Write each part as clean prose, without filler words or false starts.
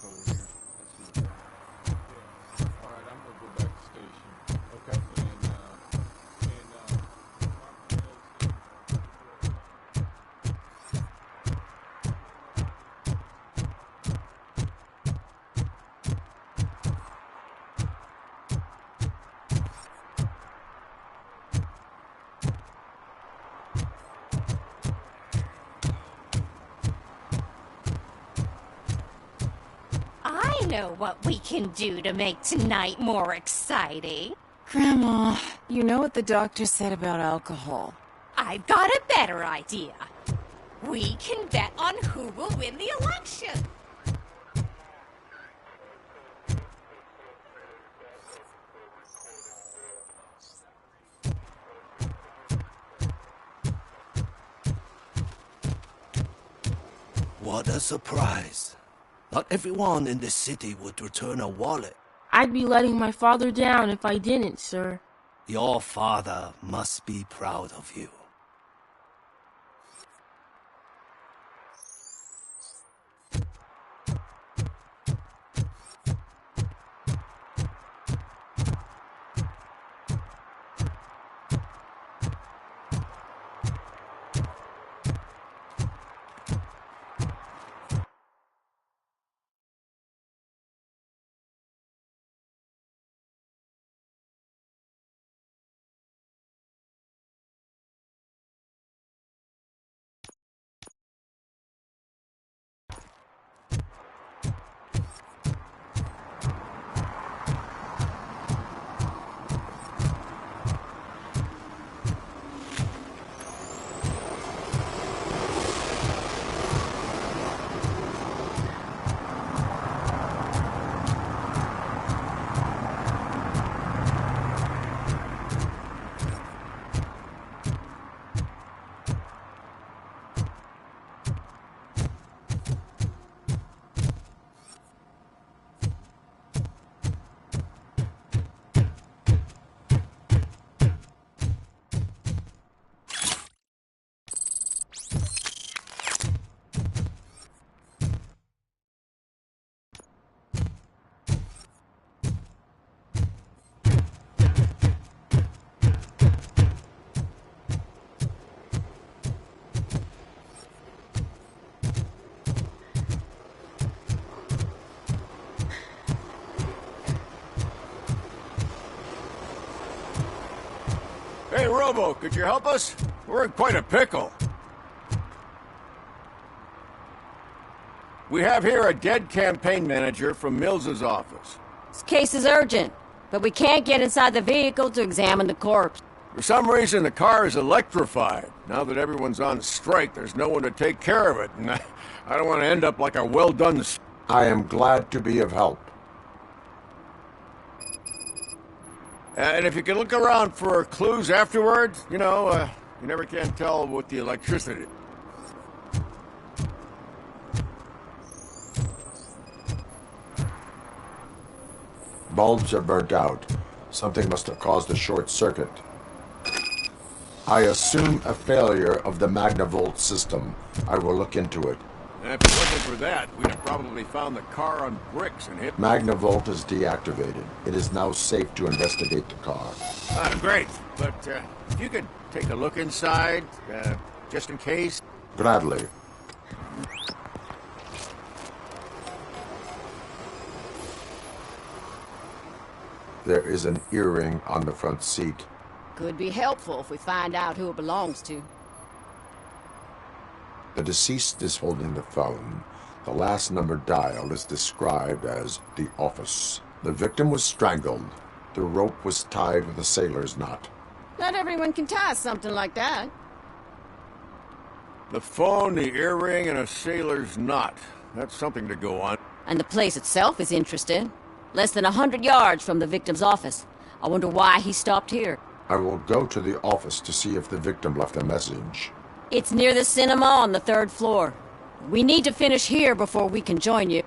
over here. That's not bad. Yeah. All right, I'm gonna go back to station. Okay. I know what we can do to make tonight more exciting. Grandma, you know what the doctor said about alcohol. I've got a better idea. We can bet on who will win the election. What a surprise. Not everyone in the city would return a wallet. I'd be letting my father down if I didn't, sir. Your father must be proud of you. Hey, Robo, could you help us? We're in quite a pickle. We have here a dead campaign manager from Mills's office. This case is urgent, but we can't get inside the vehicle to examine the corpse. For some reason, the car is electrified. Now that everyone's on strike, there's no one to take care of it, and I don't want to end up like a well-done... I am glad to be of help. And if you can look around for clues afterwards, you know, you never can tell with the electricity. Bulbs are burnt out. Something must have caused a short circuit. I assume a failure of the Magnavolt system. I will look into it. And if it wasn't for that, we'd have probably found the car on bricks and hit... Magnavolt is deactivated. It is now safe to investigate the car. Great. But if you could take a look inside, just in case... Gladly. There is an earring on the front seat. Could be helpful if we find out who it belongs to. The deceased is holding the phone. The last number dialed is described as the office. The victim was strangled. The rope was tied with a sailor's knot. Not everyone can tie something like that. The phone, the earring, and a sailor's knot. That's something to go on. And the place itself is interesting. Less than 100 yards from the victim's office. I wonder why he stopped here. I will go to the office to see if the victim left a message. It's near the cinema on the 3rd floor. We need to finish here before we can join you.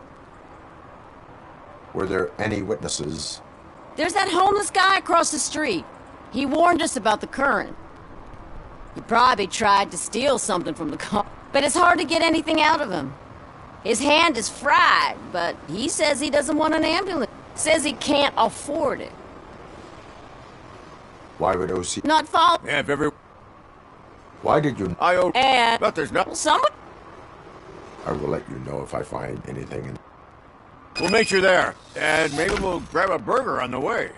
Were there any witnesses? There's that homeless guy across the street. He warned us about the current. He probably tried to steal something from the car, but it's hard to get anything out of him. His hand is fried, but he says he doesn't want an ambulance. Says he can't afford it. Why would OC... Not fault. Yeah, if every... Why did you... I owe... And But there's no... someone... I will let you know if I find anything in... We'll meet you there. And maybe we'll grab a burger on the way.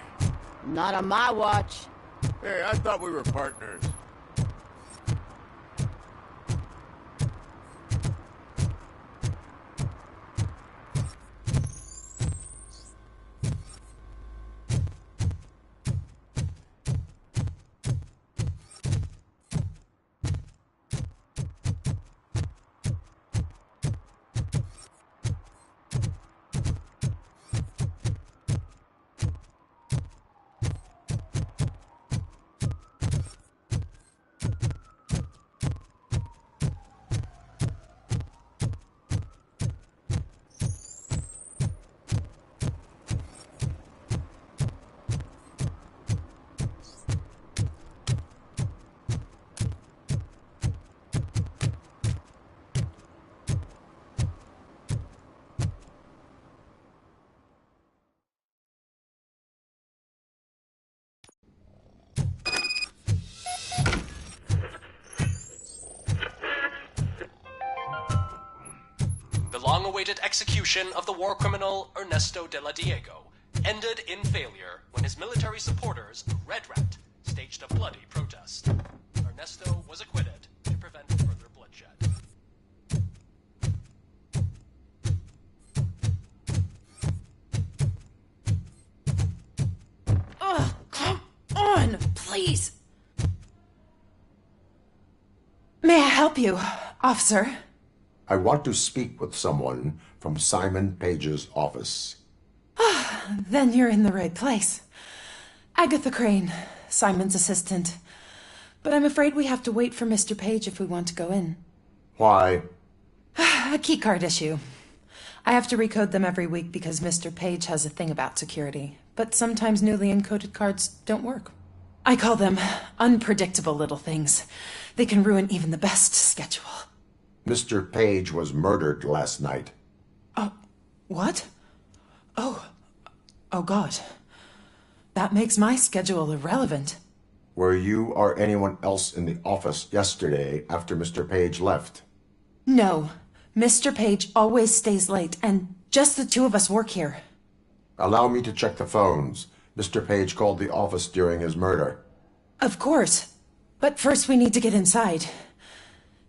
Not on my watch. Hey, I thought we were partners. The long-awaited execution of the war criminal Ernesto de la Diego ended in failure when his military supporters, Red Rat, staged a bloody protest. Ernesto was acquitted to prevent further bloodshed. Ugh, come on, please. May I help you, officer? I want to speak with someone from Simon Page's office. Then you're in the right place. Agatha Crane, Simon's assistant. But I'm afraid we have to wait for Mr. Page if we want to go in. Why? A keycard issue. I have to recode them every week because Mr. Page has a thing about security. But sometimes newly encoded cards don't work. I call them unpredictable little things. They can ruin even the best schedule. Mr. Page was murdered last night. What? Oh God. That makes my schedule irrelevant. Were you or anyone else in the office yesterday after Mr. Page left? No. Mr. Page always stays late, and just the two of us work here. Allow me to check the phones. Mr. Page called the office during his murder. Of course. But first we need to get inside.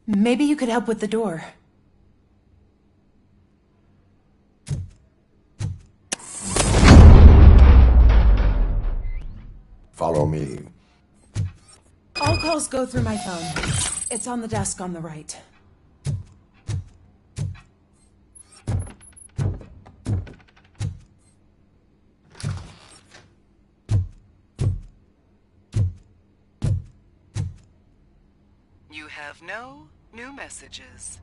Maybe you could help with the door. Follow me. All calls go through my phone. It's on the desk on the right. You have no new messages.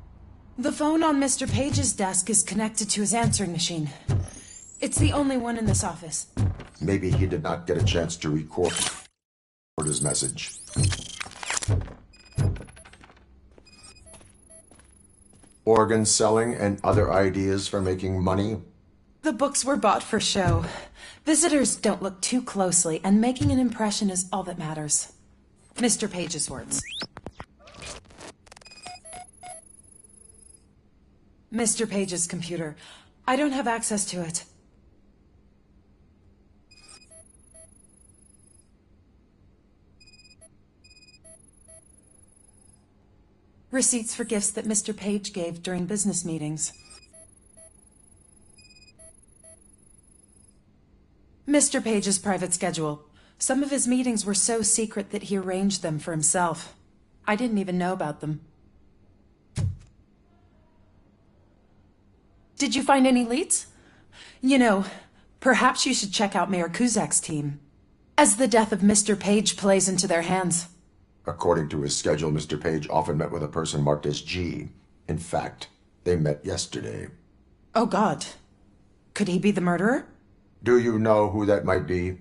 The phone on Mr. Page's desk is connected to his answering machine. It's the only one in this office. Maybe he did not get a chance to record his message. Organ selling and other ideas for making money? The books were bought for show. Visitors don't look too closely, and making an impression is all that matters. Mr. Page's words. Mr. Page's computer. I don't have access to it. Receipts for gifts that Mr. Page gave during business meetings. Mr. Page's private schedule. Some of his meetings were so secret that he arranged them for himself. I didn't even know about them. Did you find any leads? You know, perhaps you should check out Mayor Kuzak's team, as the death of Mr. Page plays into their hands. According to his schedule, Mr. Page often met with a person marked as G. In fact, they met yesterday. Oh, God. Could he be the murderer? Do you know who that might be?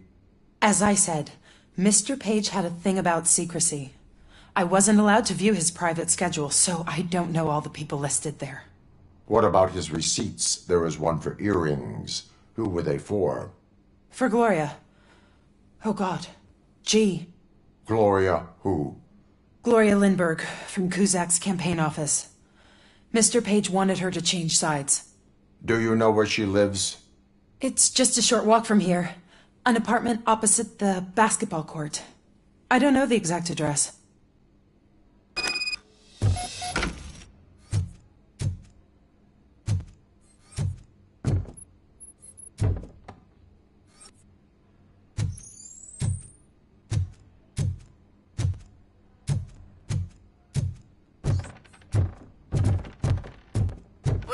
As I said, Mr. Page had a thing about secrecy. I wasn't allowed to view his private schedule, so I don't know all the people listed there. What about his receipts? There was one for earrings. Who were they for? For Gloria. Oh, God. G. Gloria who? Gloria Lindbergh, from Kuzak's campaign office. Mr. Page wanted her to change sides. Do you know where she lives? It's just a short walk from here. An apartment opposite the basketball court. I don't know the exact address.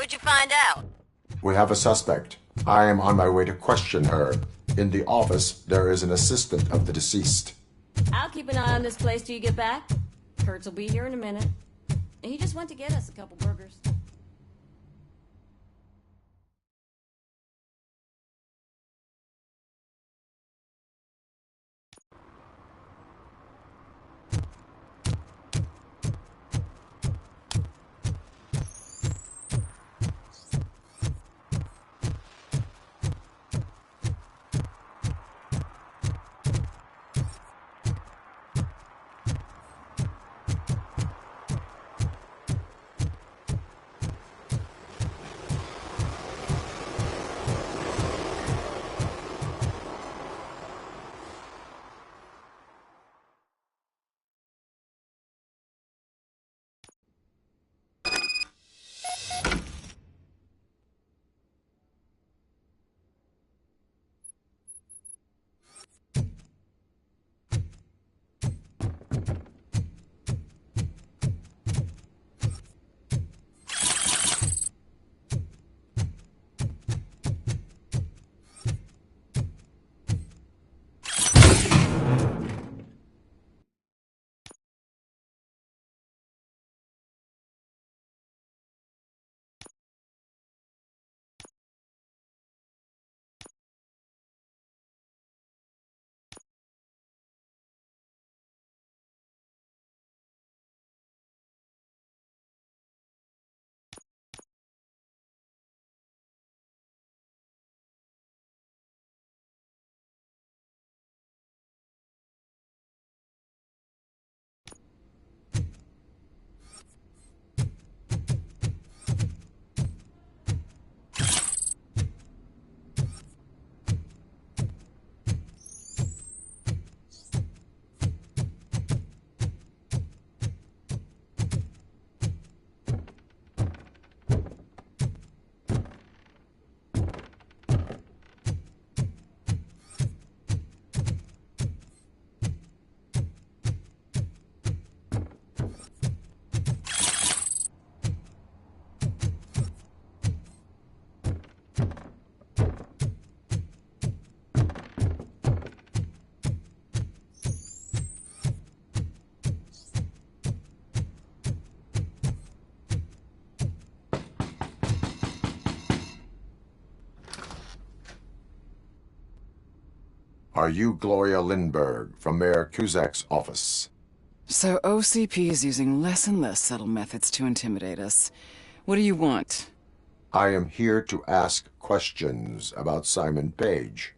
What'd you find out? We have a suspect. I am on my way to question her. In the office, there is an assistant of the deceased. I'll keep an eye on this place till you get back. Kurtz will be here in a minute. He just went to get us a couple burgers. Are you Gloria Lindbergh from Mayor Kuzak's office? So OCP is using less and less subtle methods to intimidate us. What do you want? I am here to ask questions about Simon Page.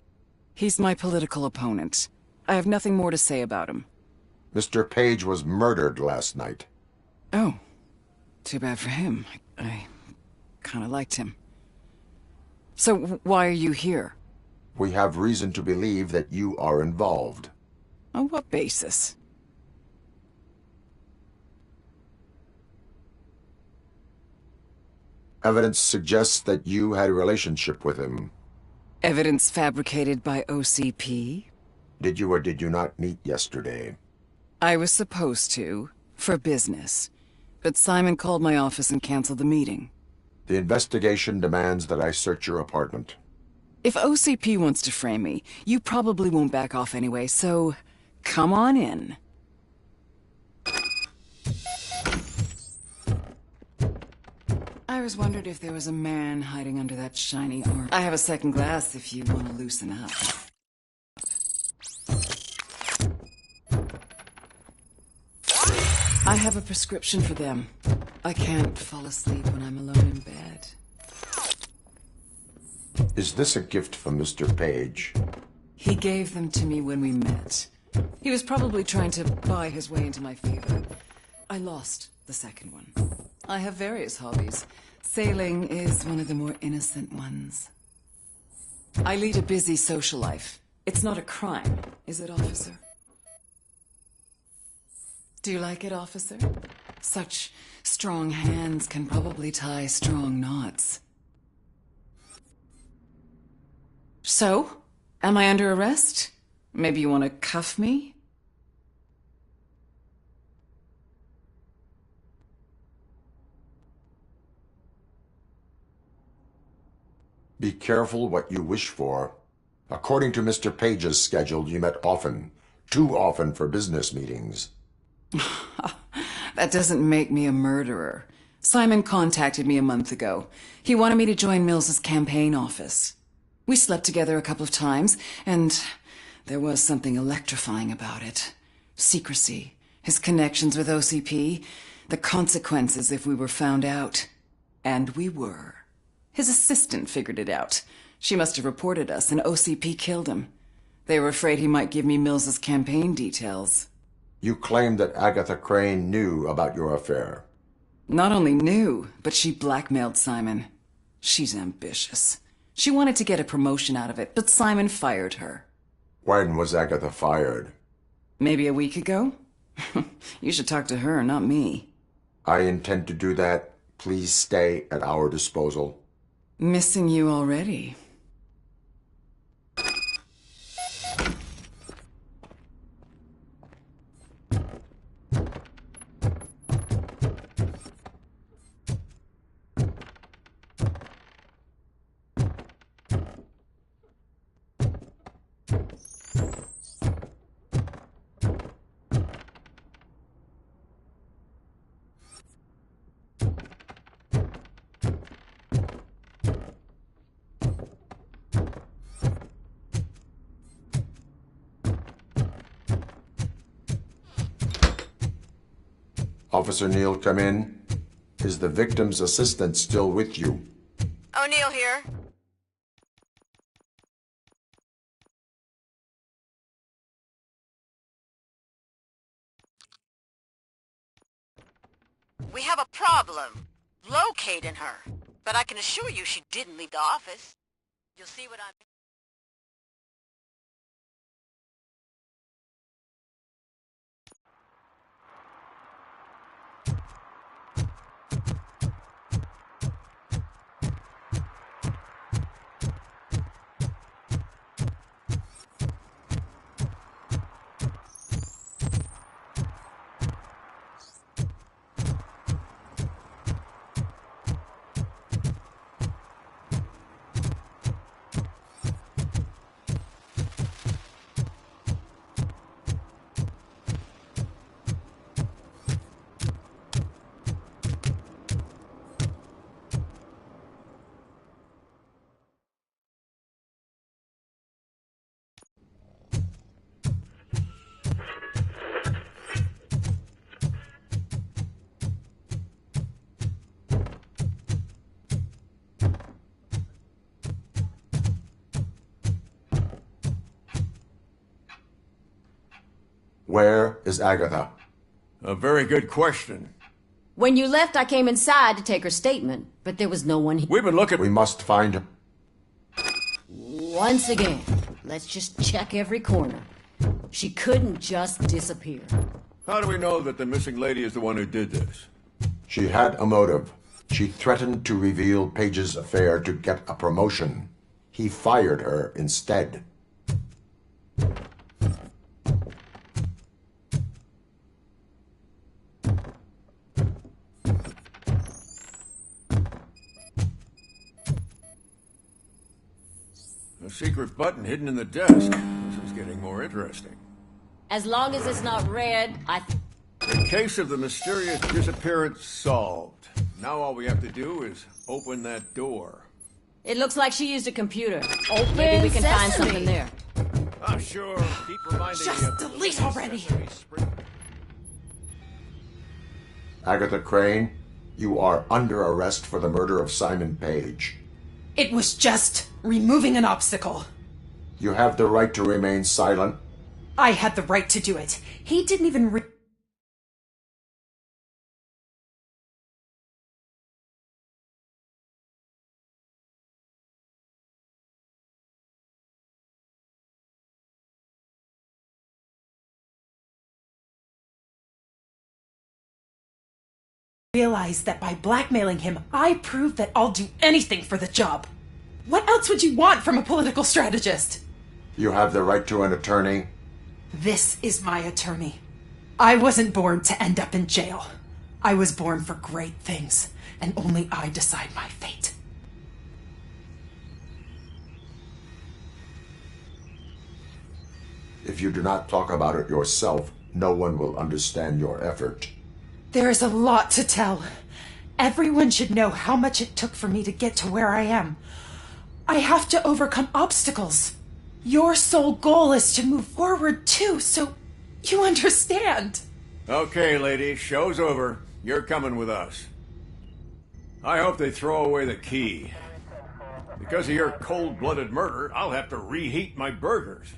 He's my political opponent. I have nothing more to say about him. Mr. Page was murdered last night. Oh, too bad for him. I kind of liked him. So why are you here? We have reason to believe that you are involved. On what basis? Evidence suggests that you had a relationship with him. Evidence fabricated by OCP? Did you or did you not meet yesterday? I was supposed to, for business. But Simon called my office and canceled the meeting. The investigation demands that I search your apartment. If OCP wants to frame me, you probably won't back off anyway, so come on in. I was wondered if there was a man hiding under that shiny armor. I have a second glass if you want to loosen up. I have a prescription for them. I can't fall asleep when I'm alone in bed. Is this a gift from Mr. Page? He gave them to me when we met. He was probably trying to buy his way into my favor. I lost the second one. I have various hobbies. Sailing is one of the more innocent ones. I lead a busy social life. It's not a crime, is it, officer? Do you like it, officer? Such strong hands can probably tie strong knots. So, am I under arrest? Maybe you want to cuff me? Be careful what you wish for. According to Mr. Page's schedule, you met often. Too often for business meetings. That doesn't make me a murderer. Simon contacted me a month ago. He wanted me to join Mills's campaign office. We slept together a couple of times, and there was something electrifying about it. Secrecy, his connections with OCP, the consequences if we were found out. And we were. His assistant figured it out. She must have reported us, and OCP killed him. They were afraid he might give me Mills's campaign details. You claimed that Agatha Crane knew about your affair. Not only knew, but she blackmailed Simon. She's ambitious. She wanted to get a promotion out of it, but Simon fired her. When was Agatha fired? Maybe a week ago? You should talk to her, not me. I intend to do that. Please stay at our disposal. Missing you already. Officer Neal, come in. Is the victim's assistant still with you? O'Neill here. We have a problem locating her, but I can assure you she didn't leave the office. You'll see what I mean. Where is Agatha? A very good question. When you left, I came inside to take her statement, but there was no one here. We've been looking. We must find her. Once again, let's just check every corner. She couldn't just disappear. How do we know that the missing lady is the one who did this? She had a motive. She threatened to reveal Page's affair to get a promotion. He fired her instead. A secret button hidden in the desk. This is getting more interesting. As long as it's not red, The case of the mysterious disappearance solved. Now all we have to do is open that door. It looks like she used a computer. Maybe we can find something there. Ah, sure. Keep reminding me Just of delete the already. Agatha Crane, You are under arrest for the murder of Simon Page. It was just removing an obstacle. You have the right to remain silent. I had the right to do it. He didn't even realize that by blackmailing him, I proved that I'll do anything for the job. What else would you want from a political strategist? You have the right to an attorney. This is my attorney. I wasn't born to end up in jail. I was born for great things, and only I decide my fate. If you do not talk about it yourself, no one will understand your effort. There is a lot to tell. Everyone should know how much it took for me to get to where I am. I have to overcome obstacles. Your sole goal is to move forward too, so you understand. Okay, lady, show's over. You're coming with us. I hope they throw away the key. Because of your cold-blooded murder, I'll have to reheat my burgers.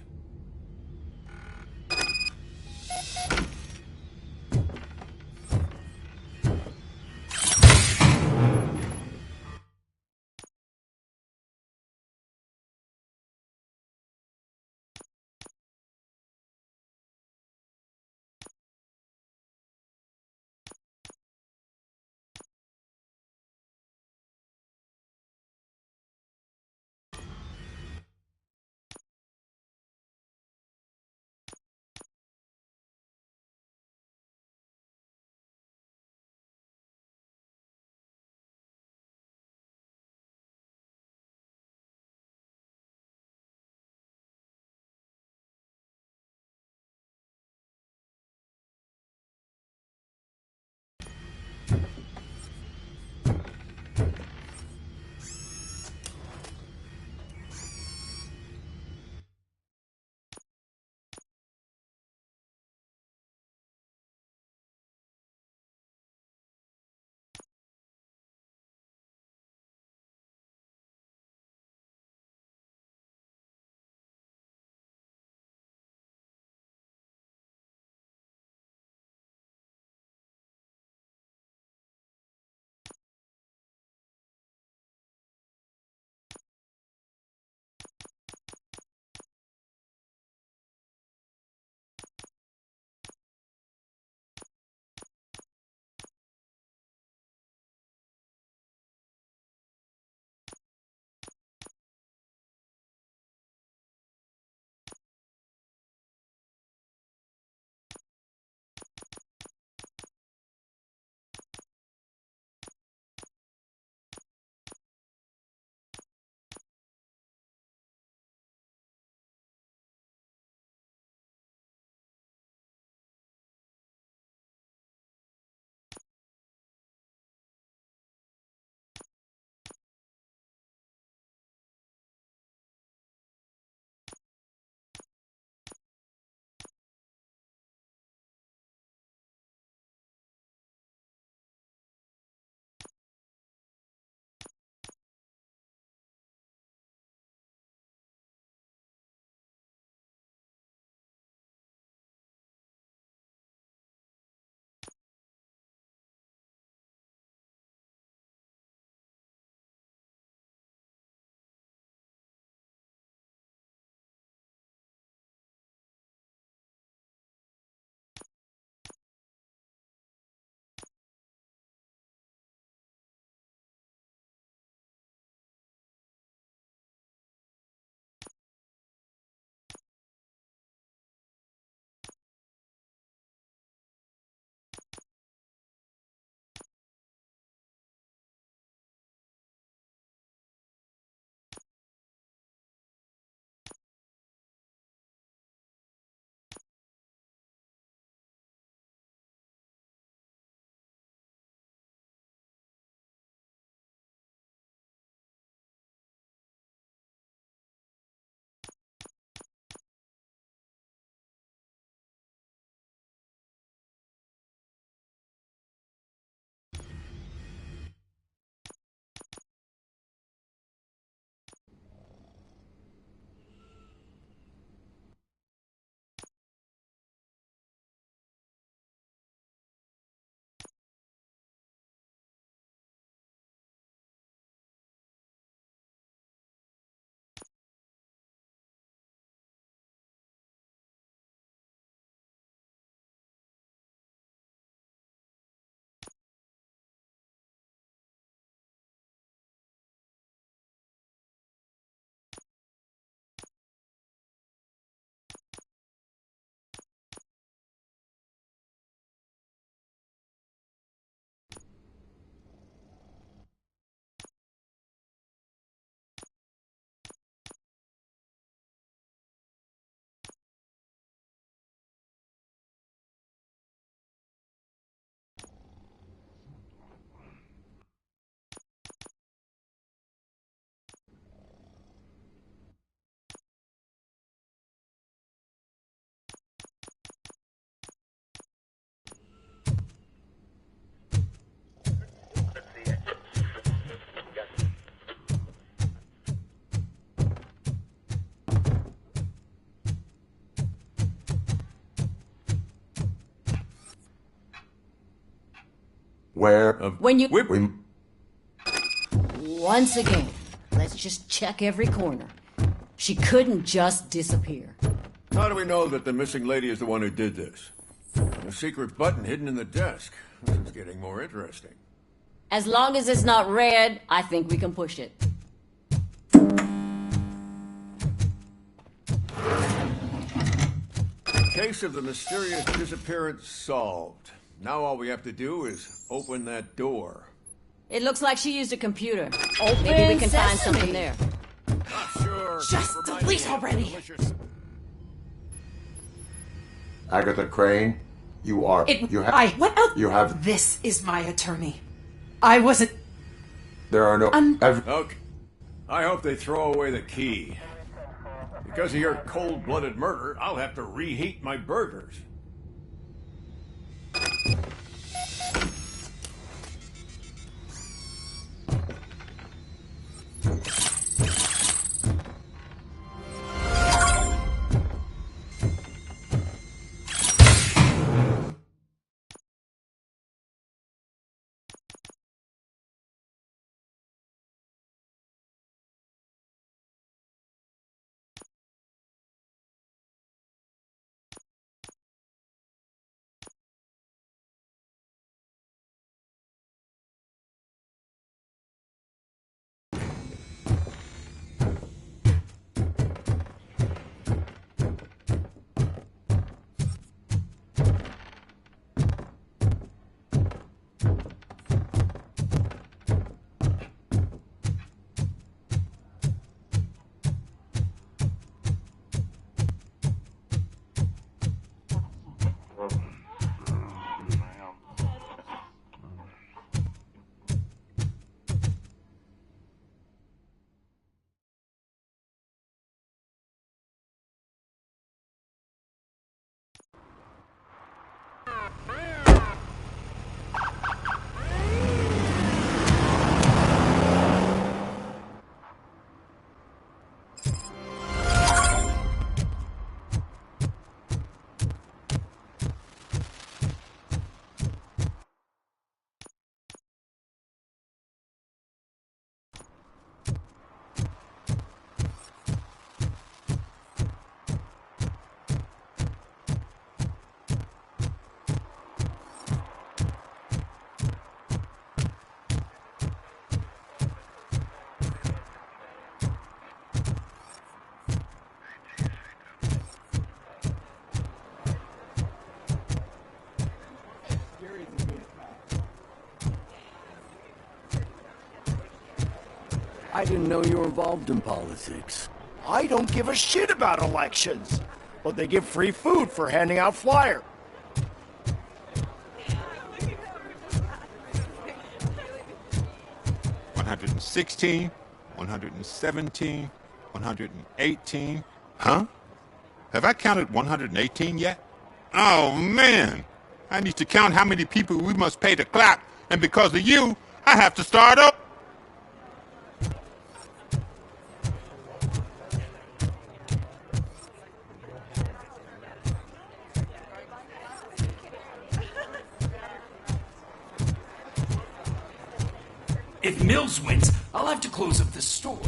Where? When you... We... Once again, let's just check every corner. She couldn't just disappear. How do we know that the missing lady is the one who did this? A secret button hidden in the desk. This is getting more interesting. As long as it's not red, I think we can push it. Case of the mysterious disappearance solved. Now all we have to do is open that door. It looks like she used a computer. Maybe we can find something there. Not sure. Just delete already. Agatha Crane, you are... What else? You have... This is my attorney. I wasn't... There are no... Okay. I hope they throw away the key. Because of your cold-blooded murder, I'll have to reheat my burgers. I didn't know you were involved in politics. I don't give a shit about elections, but they give free food for handing out flyers. $116, $117, $118. Huh? Have I counted 118 yet? Oh, man! I need to count how many people we must pay to clap, and because of you, I have to start up. If Mills wins, I'll have to close up the store.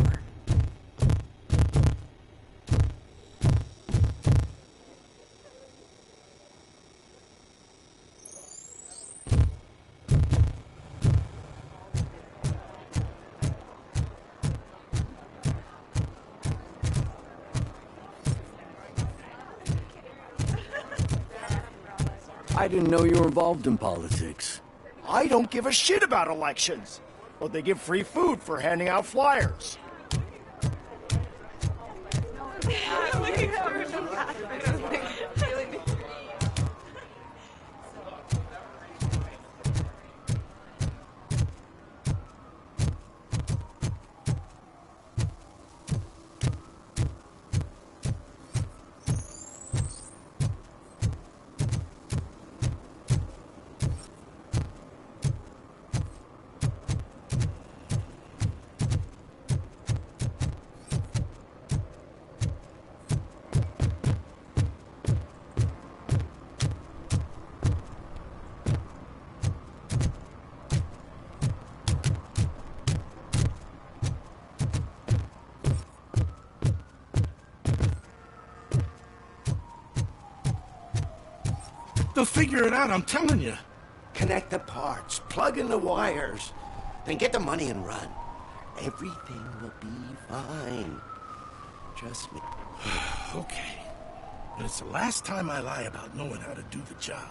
I didn't know you were involved in politics. I don't give a shit about elections, but they give free food for handing out flyers. They'll figure it out, I'm telling you. Connect the parts, plug in the wires, then get the money and run. Everything will be fine. Trust me. Okay. But it's the last time I lie about knowing how to do the job.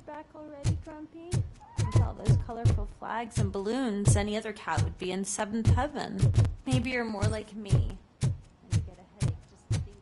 Back already, Grumpy? With all those colorful flags and balloons, any other cat would be in seventh heaven. Maybe you're more like me. And you get a headache just thinking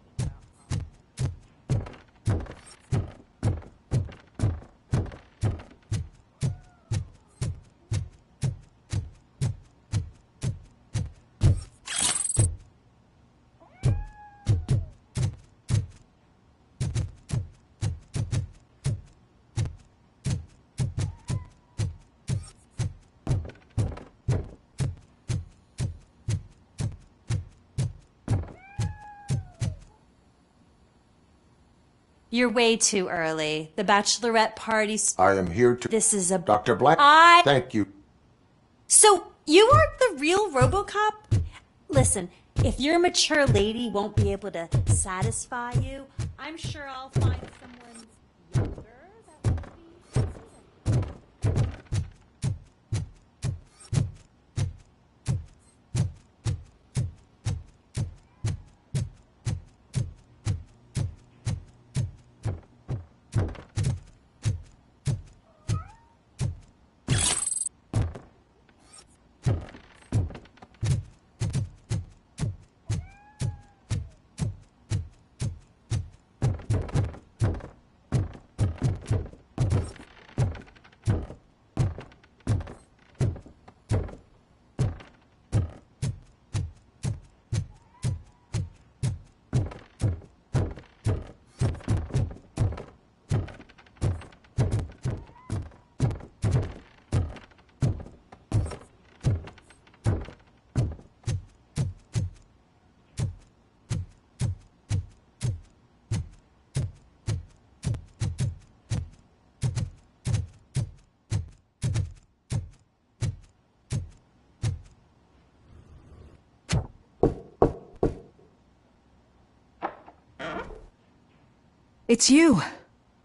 You're way too early. The bachelorette party's... I am here to... This is a... Dr. Black, thank you. So, you aren't the real RoboCop? Listen, if your mature lady won't be able to satisfy you, I'm sure I'll find someone younger that will be... It's you.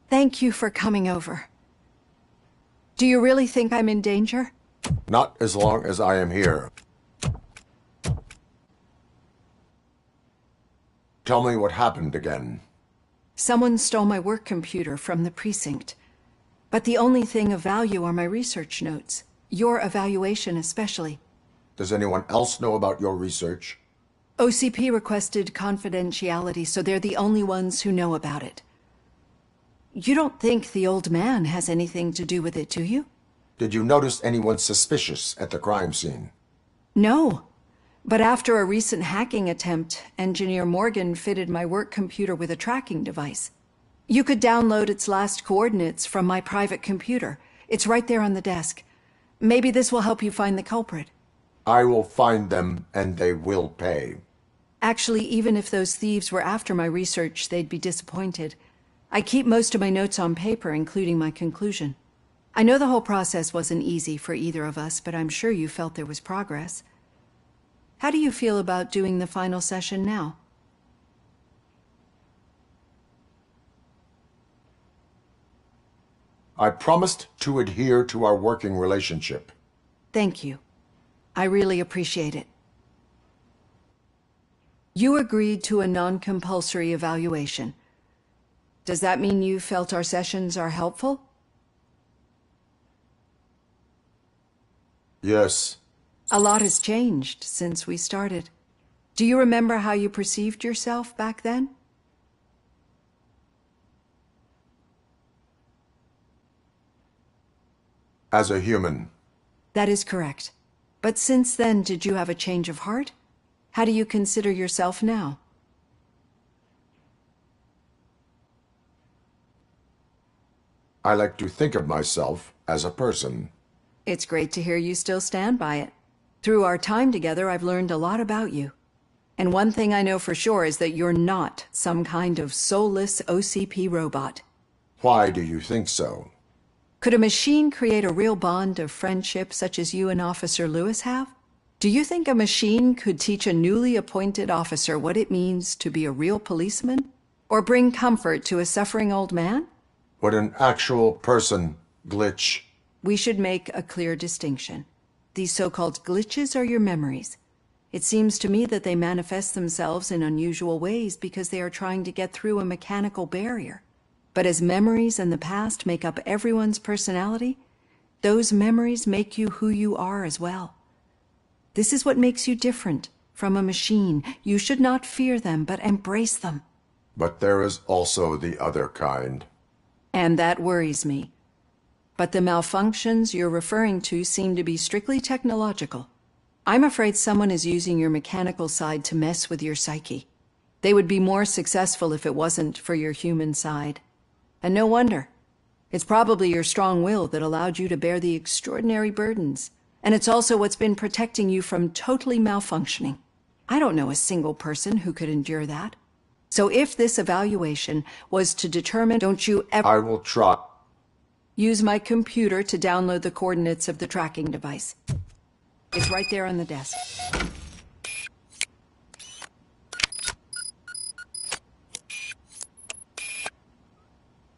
Thank you for coming over. Do you really think I'm in danger? Not as long as I am here. Tell me what happened again. Someone stole my work computer from the precinct. But the only thing of value are my research notes. Your evaluation especially. Does anyone else know about your research? OCP requested confidentiality, so they're the only ones who know about it. You don't think the old man has anything to do with it, do you? Did you notice anyone suspicious at the crime scene? No. But after a recent hacking attempt, Engineer Morgan fitted my work computer with a tracking device. You could download its last coordinates from my private computer. It's right there on the desk. Maybe this will help you find the culprit. I will find them, and they will pay. Actually, even if those thieves were after my research, they'd be disappointed. I keep most of my notes on paper, including my conclusion. I know the whole process wasn't easy for either of us, but I'm sure you felt there was progress. How do you feel about doing the final session now? I promised to adhere to our working relationship. Thank you. I really appreciate it. You agreed to a non-compulsory evaluation. Does that mean you felt our sessions are helpful? Yes. A lot has changed since we started. Do you remember how you perceived yourself back then? As a human. That is correct. But since then, did you have a change of heart? How do you consider yourself now? I like to think of myself as a person. It's great to hear you still stand by it. Through our time together, I've learned a lot about you. And one thing I know for sure is that you're not some kind of soulless OCP robot. Why do you think so? Could a machine create a real bond of friendship such as you and Officer Lewis have? Do you think a machine could teach a newly appointed officer what it means to be a real policeman? Or bring comfort to a suffering old man? Would an actual person glitch? We should make a clear distinction. These so-called glitches are your memories. It seems to me that they manifest themselves in unusual ways because they are trying to get through a mechanical barrier. But as memories and the past make up everyone's personality, those memories make you who you are as well. This is what makes you different from a machine. You should not fear them, but embrace them. But there is also the other kind. And that worries me. But the malfunctions you're referring to seem to be strictly technological. I'm afraid someone is using your mechanical side to mess with your psyche. They would be more successful if it wasn't for your human side. And no wonder. It's probably your strong will that allowed you to bear the extraordinary burdens. And it's also what's been protecting you from totally malfunctioning. I don't know a single person who could endure that. So if this evaluation was to determine, don't you ever— I will try. Use my computer to download the coordinates of the tracking device. It's right there on the desk.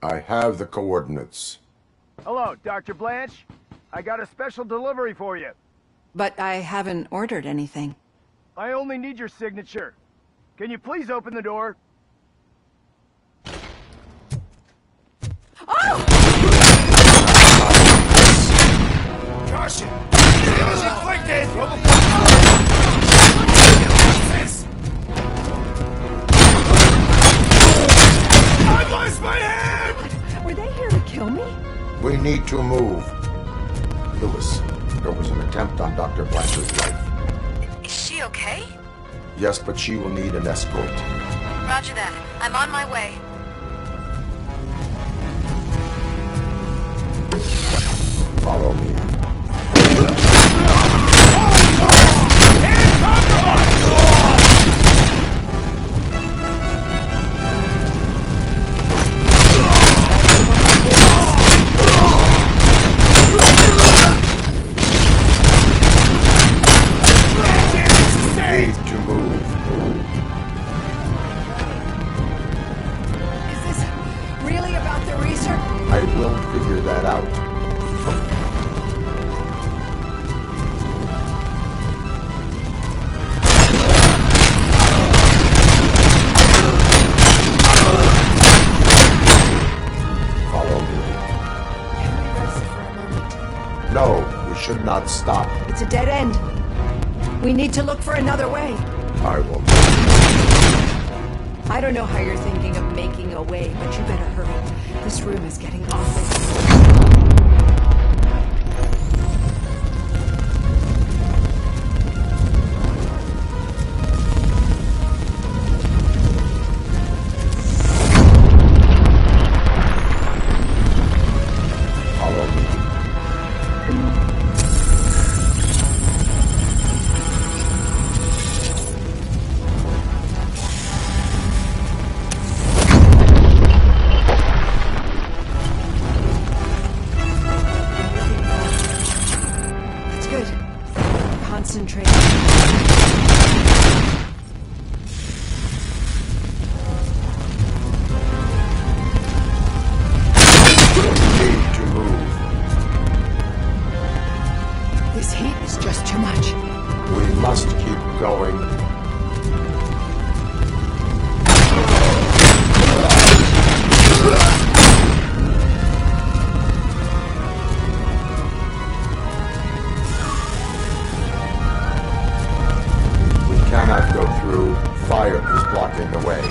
I have the coordinates. Hello, Dr. Blanche. I got a special delivery for you. But I haven't ordered anything. I only need your signature. Can you please open the door? Caution! Damage inflicted! I lost my hand! Were they here to kill me? We need to move. Lewis, there was an attempt on Dr. Blanchard's life. Is she okay? Yes, but she will need an escort. Roger that. I'm on my way. Follow me. Need to move. should not stop. It's a dead end. We need to look for another way. I will. I don't know how you're thinking of making a way, but you better hurry. This room is getting awful. Concentrate. Need to move. This heat is just too much. We must keep going. Cannot go through. Fire is blocking the way.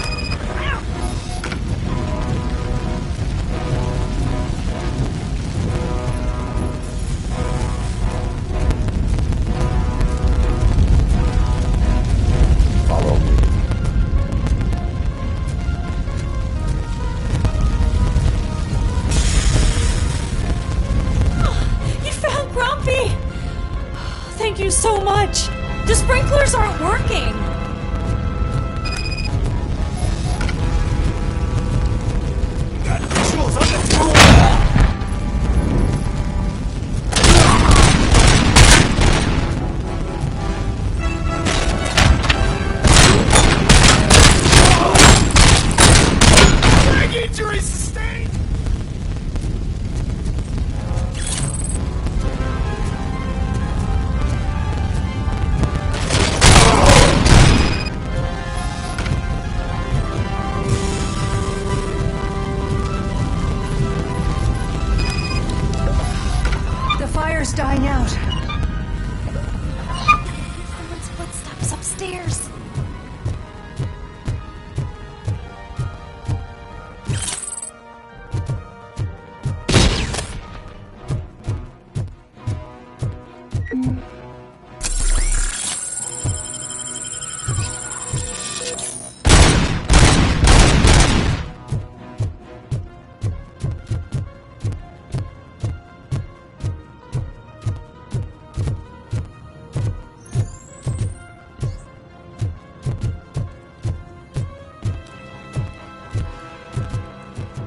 Follow me. You found Grumpy! Thank you so much! The sprinklers aren't working! Got visuals on the tool! Leg injury sustained! Fire's dying out. Someone's footsteps upstairs.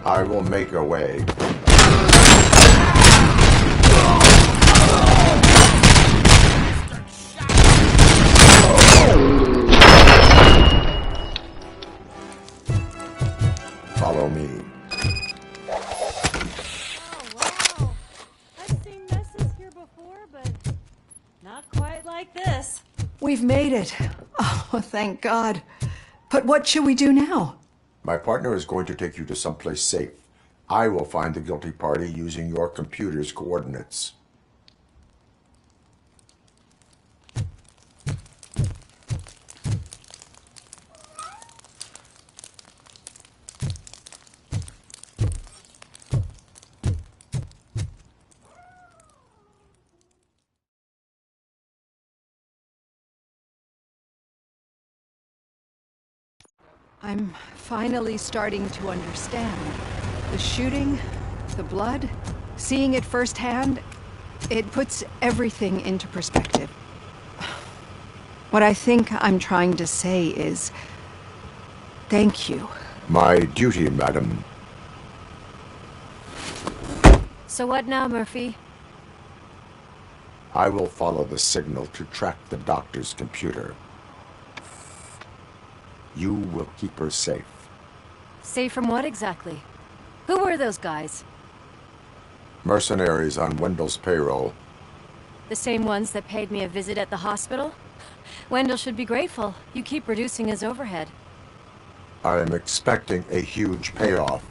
I will make a way. Follow me. Wow. I've seen messes here before, but not quite like this. We've made it. Oh, thank God. But what should we do now? My partner is going to take you to someplace safe. I will find the guilty party using your computer's coordinates. I'm finally starting to understand. The shooting, the blood, seeing it firsthand, it puts everything into perspective. What I think I'm trying to say is, thank you. My duty, madam. So what now, Murphy? I will follow the signal to track the doctor's computer. You will keep her safe. Safe from what exactly? Who were those guys? Mercenaries on Wendell's payroll. The same ones that paid me a visit at the hospital? Wendell should be grateful. You keep reducing his overhead. I am expecting a huge payoff.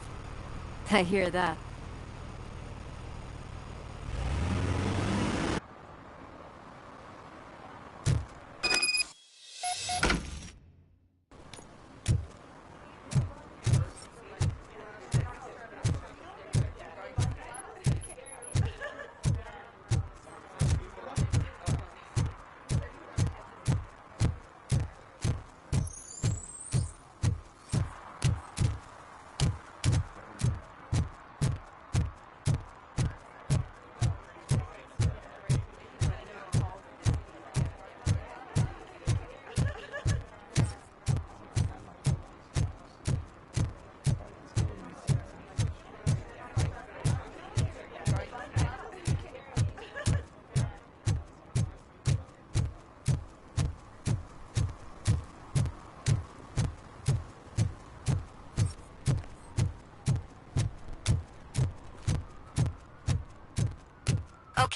I hear that.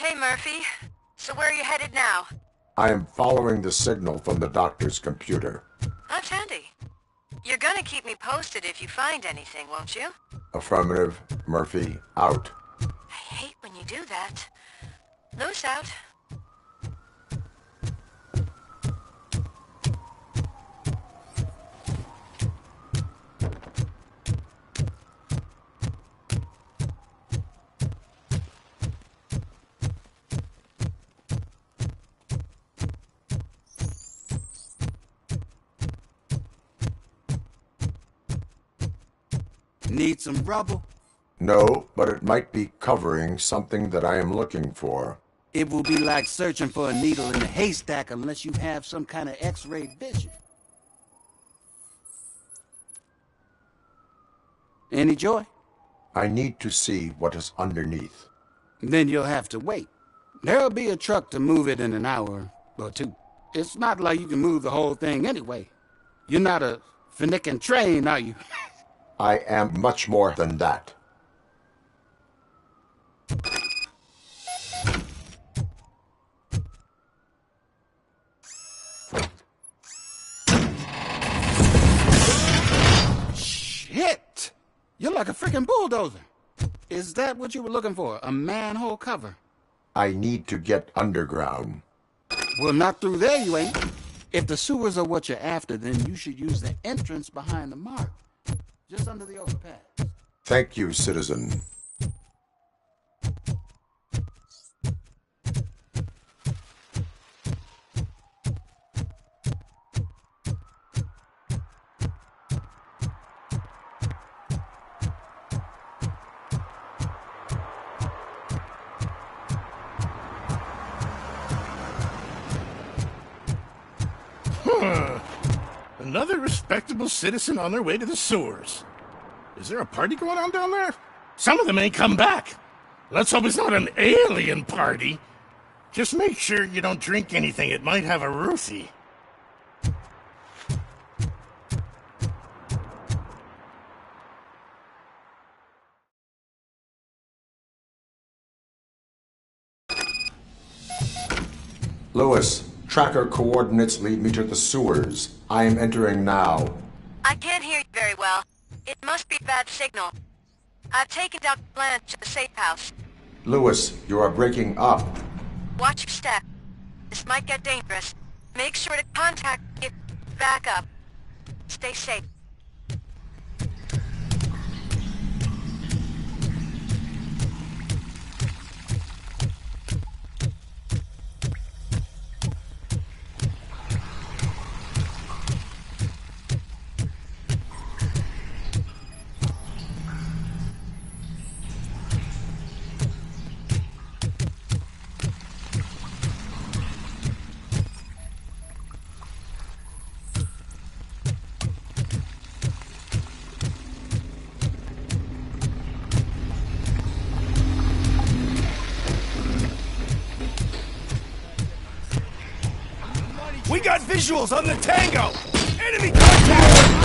Hey, Murphy. So where are you headed now? I am following the signal from the doctor's computer. That's handy. You're gonna keep me posted if you find anything, won't you? Affirmative. Murphy, out. I hate when you do that. Loose out. Need some rubble? No, but it might be covering something that I am looking for. It will be like searching for a needle in a haystack unless you have some kind of X-ray vision. Any joy? I need to see what is underneath. Then you'll have to wait. There'll be a truck to move it in an hour or two. It's not like you can move the whole thing anyway. You're not a finicking train, are you? I am much more than that. Shit! You're like a freaking bulldozer. Is that what you were looking for? A manhole cover? I need to get underground. Well, not through there, you ain't. If the sewers are what you're after, then you should use the entrance behind the mark. Just under the overpass. Thank you, citizen. Another respectable citizen on their way to the sewers. Is there a party going on down there? Some of them ain't come back. Let's hope it's not an alien party. Just make sure you don't drink anything. It might have a Ruthie. Lewis, tracker coordinates lead me to the sewers. I am entering now. I can't hear you very well. It must be a bad signal. I've taken Dr. Blanche to the safe house. Lewis, you are breaking up. Watch your step. This might get dangerous. Make sure to contact me. Back up. Stay safe. We got visuals on the Tango! Enemy contact!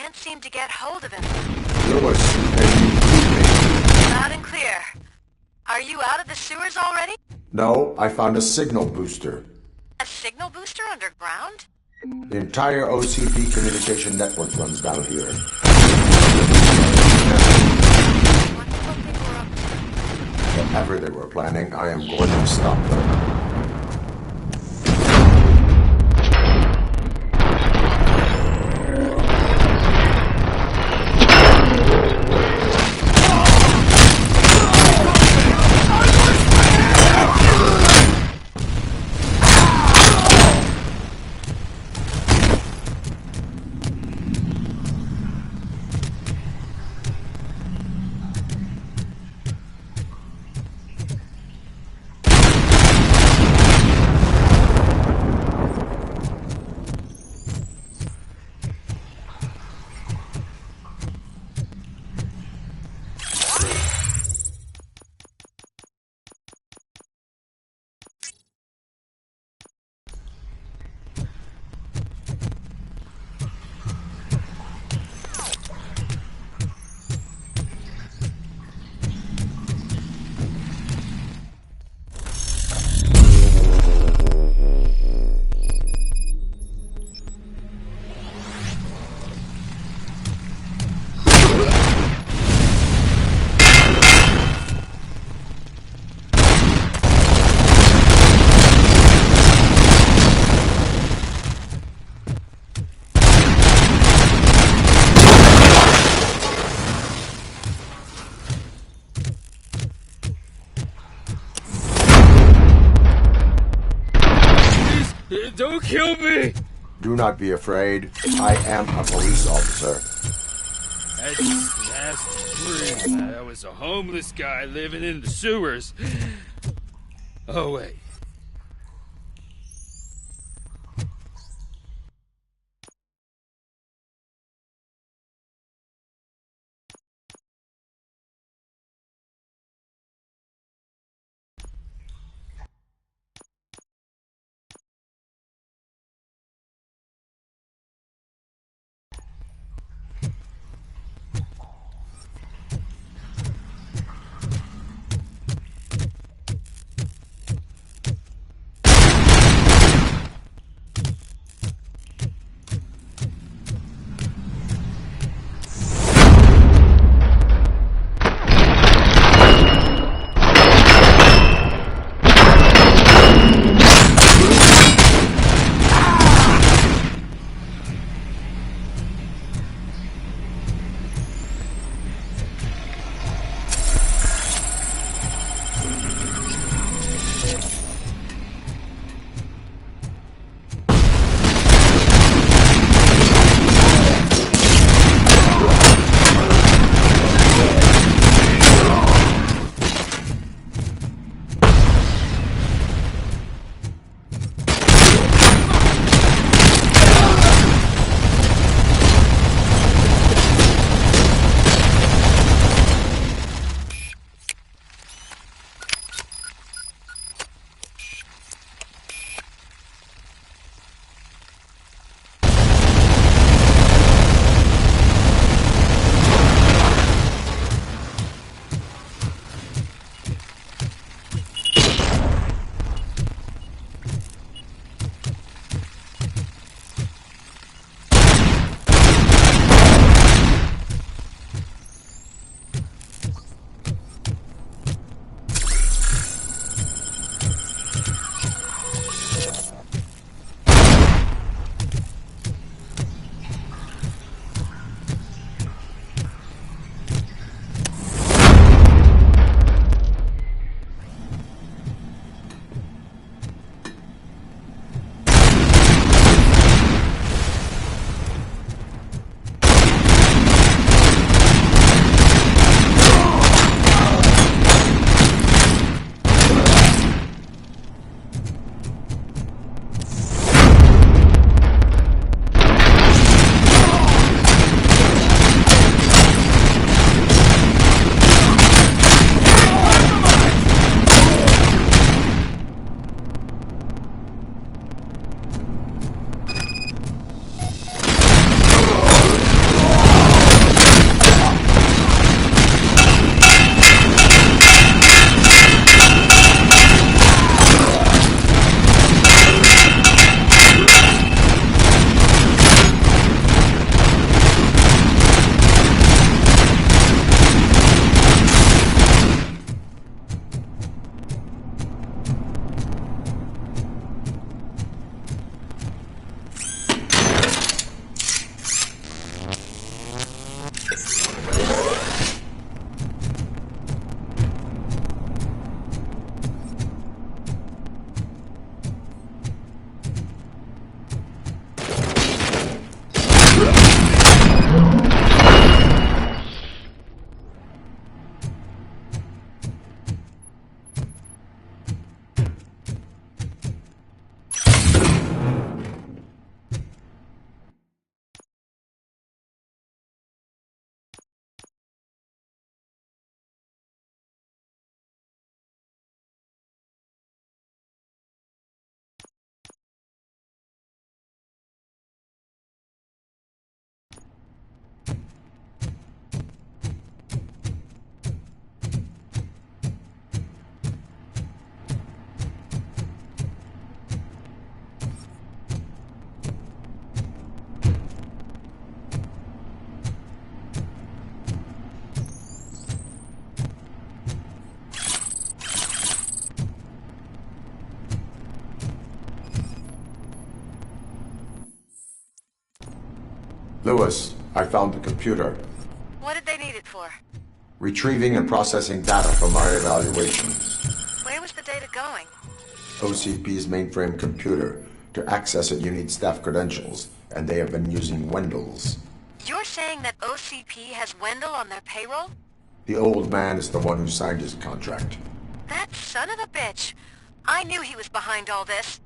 Can't seem to get hold of him. Lewis, can you read me? Loud and clear. Are you out of the sewers already? No, I found a signal booster. A signal booster underground? The entire OCP communication network runs down here. Whatever they were planning, I am going to stop them. Don't kill me! Do not be afraid. I am a police officer. That's nasty. I was a homeless guy living in the sewers. Oh, wait. Lewis, I found the computer. What did they need it for? Retrieving and processing data from my evaluations. Where was the data going? OCP's mainframe computer. To access it, you need staff credentials, and they have been using Wendell's. You're saying that OCP has Wendell on their payroll? The old man is the one who signed his contract. That son of a bitch. I knew he was behind all this.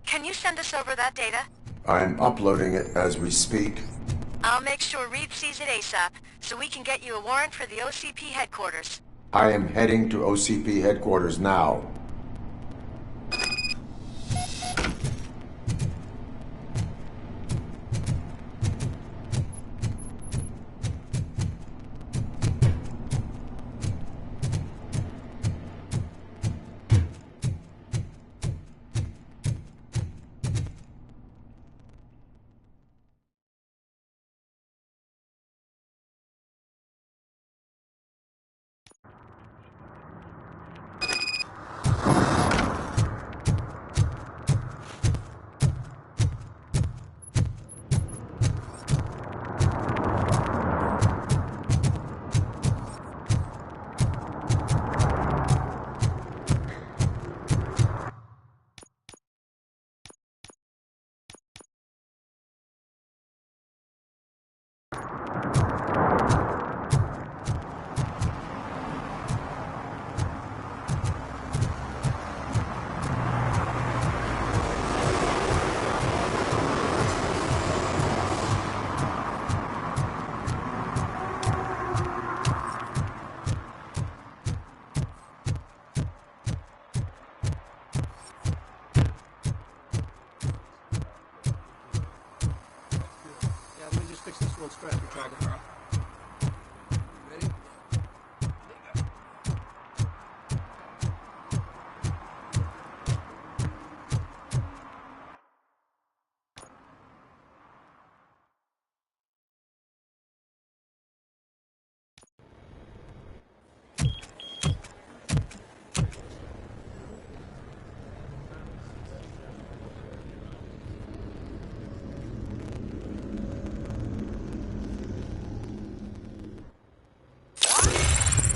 Can you send us over that data? I'm uploading it as we speak. I'll make sure Reed sees it ASAP, so we can get you a warrant for the OCP headquarters. I am heading to OCP headquarters now.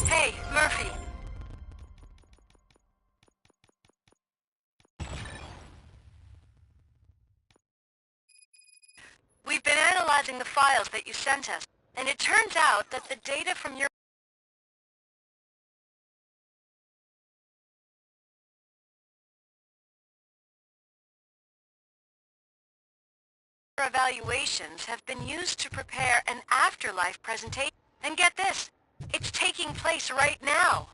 Hey, Murphy. We've been analyzing the files that you sent us, and it turns out that the data from your evaluations have been used to prepare an afterlife presentation. And get this, it's taking place right now.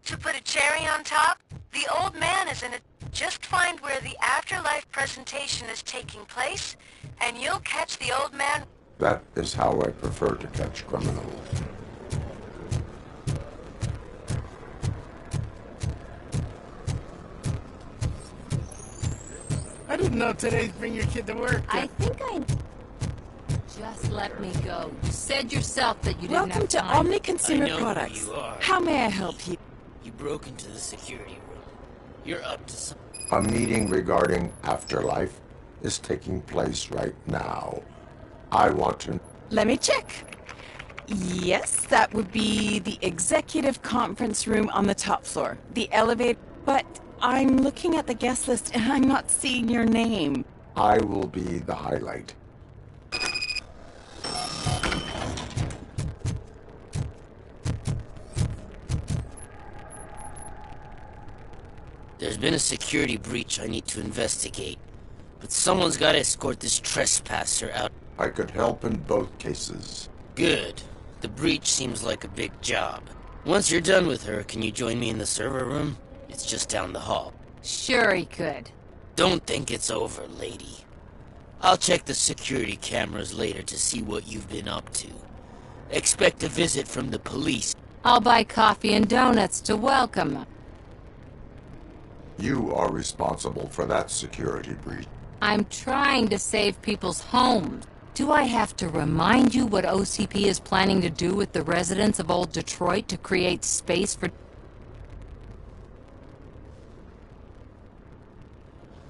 To put a cherry on top, the old man is in it. Just find where the afterlife presentation is taking place, and you'll catch the old man. That is how I prefer to catch criminals. I didn't know today'd bring your kid to work. I think I... Just let me go. You said yourself that you didn't Welcome have to time. Omni Consumer I know Products. who you are. How may I help you? You broke into the security room. You're up to some... A meeting regarding afterlife is taking place right now. I want to... Let me check. Yes, that would be the executive conference room on the top floor. The elevator... But I'm looking at the guest list and I'm not seeing your name. I will be the highlight. There's been a security breach I need to investigate. But someone's got to escort this trespasser out. I could help in both cases. Good. The breach seems like a big job. Once you're done with her, can you join me in the server room? It's just down the hall. Sure he could. Don't think it's over, lady. I'll check the security cameras later to see what you've been up to. Expect a visit from the police. I'll buy coffee and donuts to welcome him. You are responsible for that security breach. I'm trying to save people's homes. Do I have to remind you what OCP is planning to do with the residents of Old Detroit to create space for...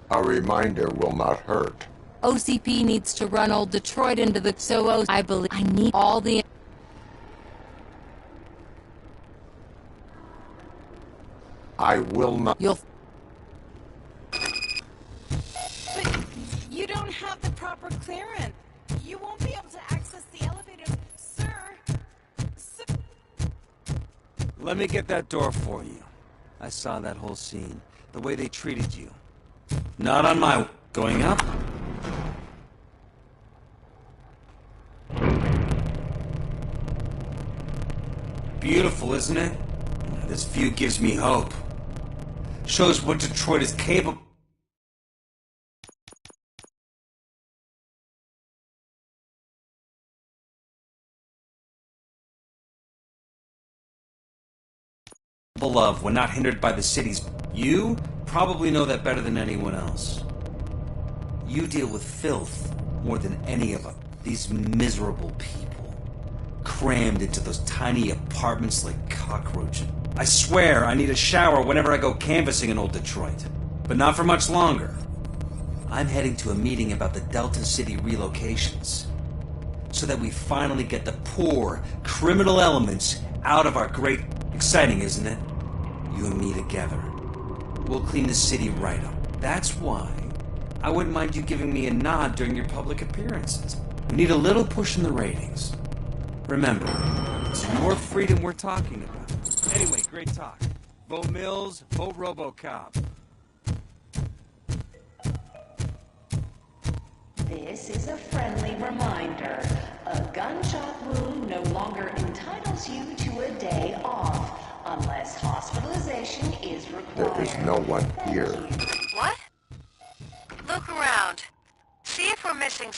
A reminder will not hurt. OCP needs to run old Detroit into the... I believe I need all the... I will not. You'll... But you don't have the proper clearance. You won't be able to access the elevator, sir. Let me get that door for you. I saw that whole scene. The way they treated you. Not on my... Going up? Beautiful, isn't it? This view gives me hope. Shows what Detroit is capable... of when not hindered by the city's... You probably know that better than anyone else. You deal with filth more than any of us. These miserable people, crammed into those tiny apartments like cockroaches. I swear I need a shower whenever I go canvassing in old Detroit. But not for much longer. I'm heading to a meeting about the Delta City relocations. So that we finally get the poor, criminal elements out of our great... Exciting, isn't it? You and me together. We'll clean the city right up. That's why I wouldn't mind you giving me a nod during your public appearances. We need a little push in the ratings. Remember, it's your freedom we're talking about. Anyway, great talk. Vote Mills, vote RoboCop. This is a friendly reminder. A gunshot wound no longer entitles you to a day off, unless hospitalization is required. There is no one here. What? Look around. See if we're missing...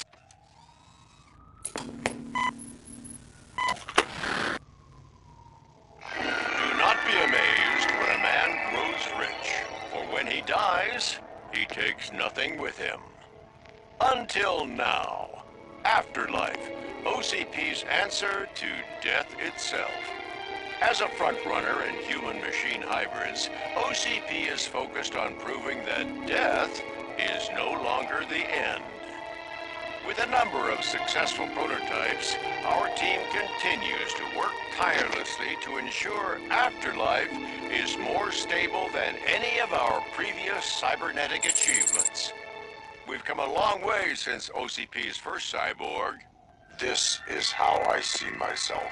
Do not be amazed when a man grows rich, for when he dies, he takes nothing with him. Until now. Afterlife, OCP's answer to death itself. As a frontrunner in human-machine hybrids, OCP is focused on proving that death is no longer the end. With a number of successful prototypes, our team continues to work tirelessly to ensure Afterlife is more stable than any of our previous cybernetic achievements. We've come a long way since OCP's first cyborg. This is how I see myself.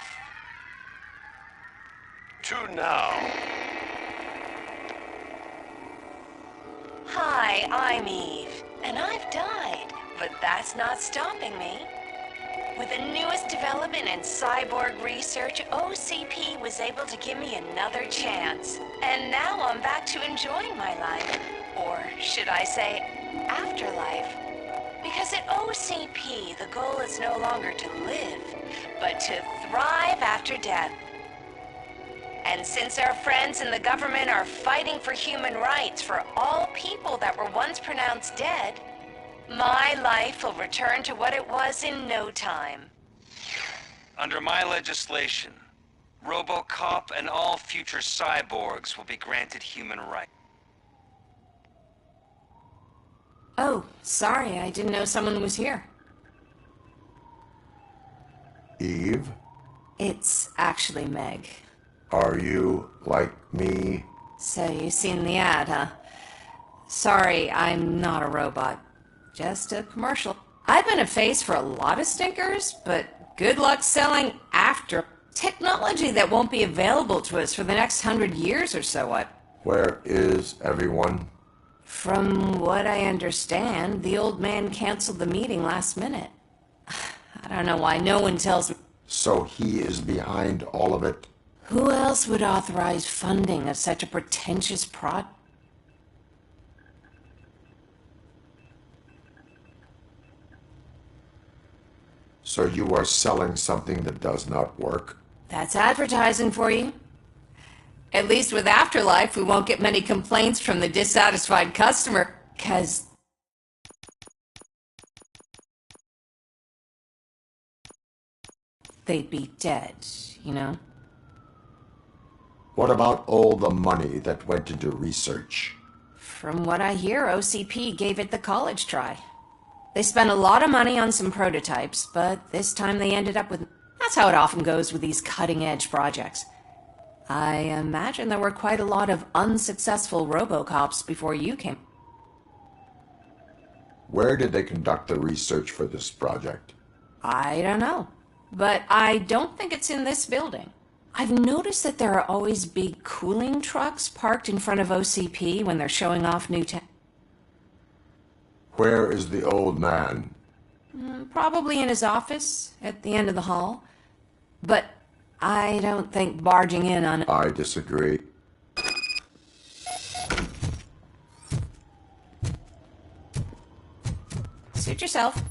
To now. Hi, I'm Eve, and I've died, but that's not stopping me. With the newest development in cyborg research, OCP was able to give me another chance. And now I'm back to enjoying my life. Or should I say, afterlife. Because at OCP, the goal is no longer to live, but to thrive after death. And since our friends in the government are fighting for human rights for all people that were once pronounced dead, my life will return to what it was in no time. Under my legislation, RoboCop and all future cyborgs will be granted human rights. Oh, sorry, I didn't know someone was here. Eve? It's actually Meg. Are you like me? So you've seen the ad, huh? Sorry, I'm not a robot. Just a commercial. I've been a face for a lot of stinkers, but good luck selling after technology that won't be available to us for the next 100 years or so. What? Where is everyone? From what I understand, the old man canceled the meeting last minute. I don't know why no one tells me. So he is behind all of it? Who else would authorize funding of such a pretentious project? So you are selling something that does not work? That's advertising for you. At least with Afterlife, we won't get many complaints from the dissatisfied customer, 'cause they'd be dead, you know? What about all the money that went into research? From what I hear, OCP gave it the college try. They spent a lot of money on some prototypes, but this time they ended up with... That's how it often goes with these cutting-edge projects. I imagine there were quite a lot of unsuccessful RoboCops before you came. Where did they conduct the research for this project? I don't know, but I don't think it's in this building. I've noticed that there are always big cooling trucks parked in front of OCP when they're showing off new tech. Where is the old man? Probably in his office at the end of the hall. But I don't think barging in on... I disagree. Suit yourself.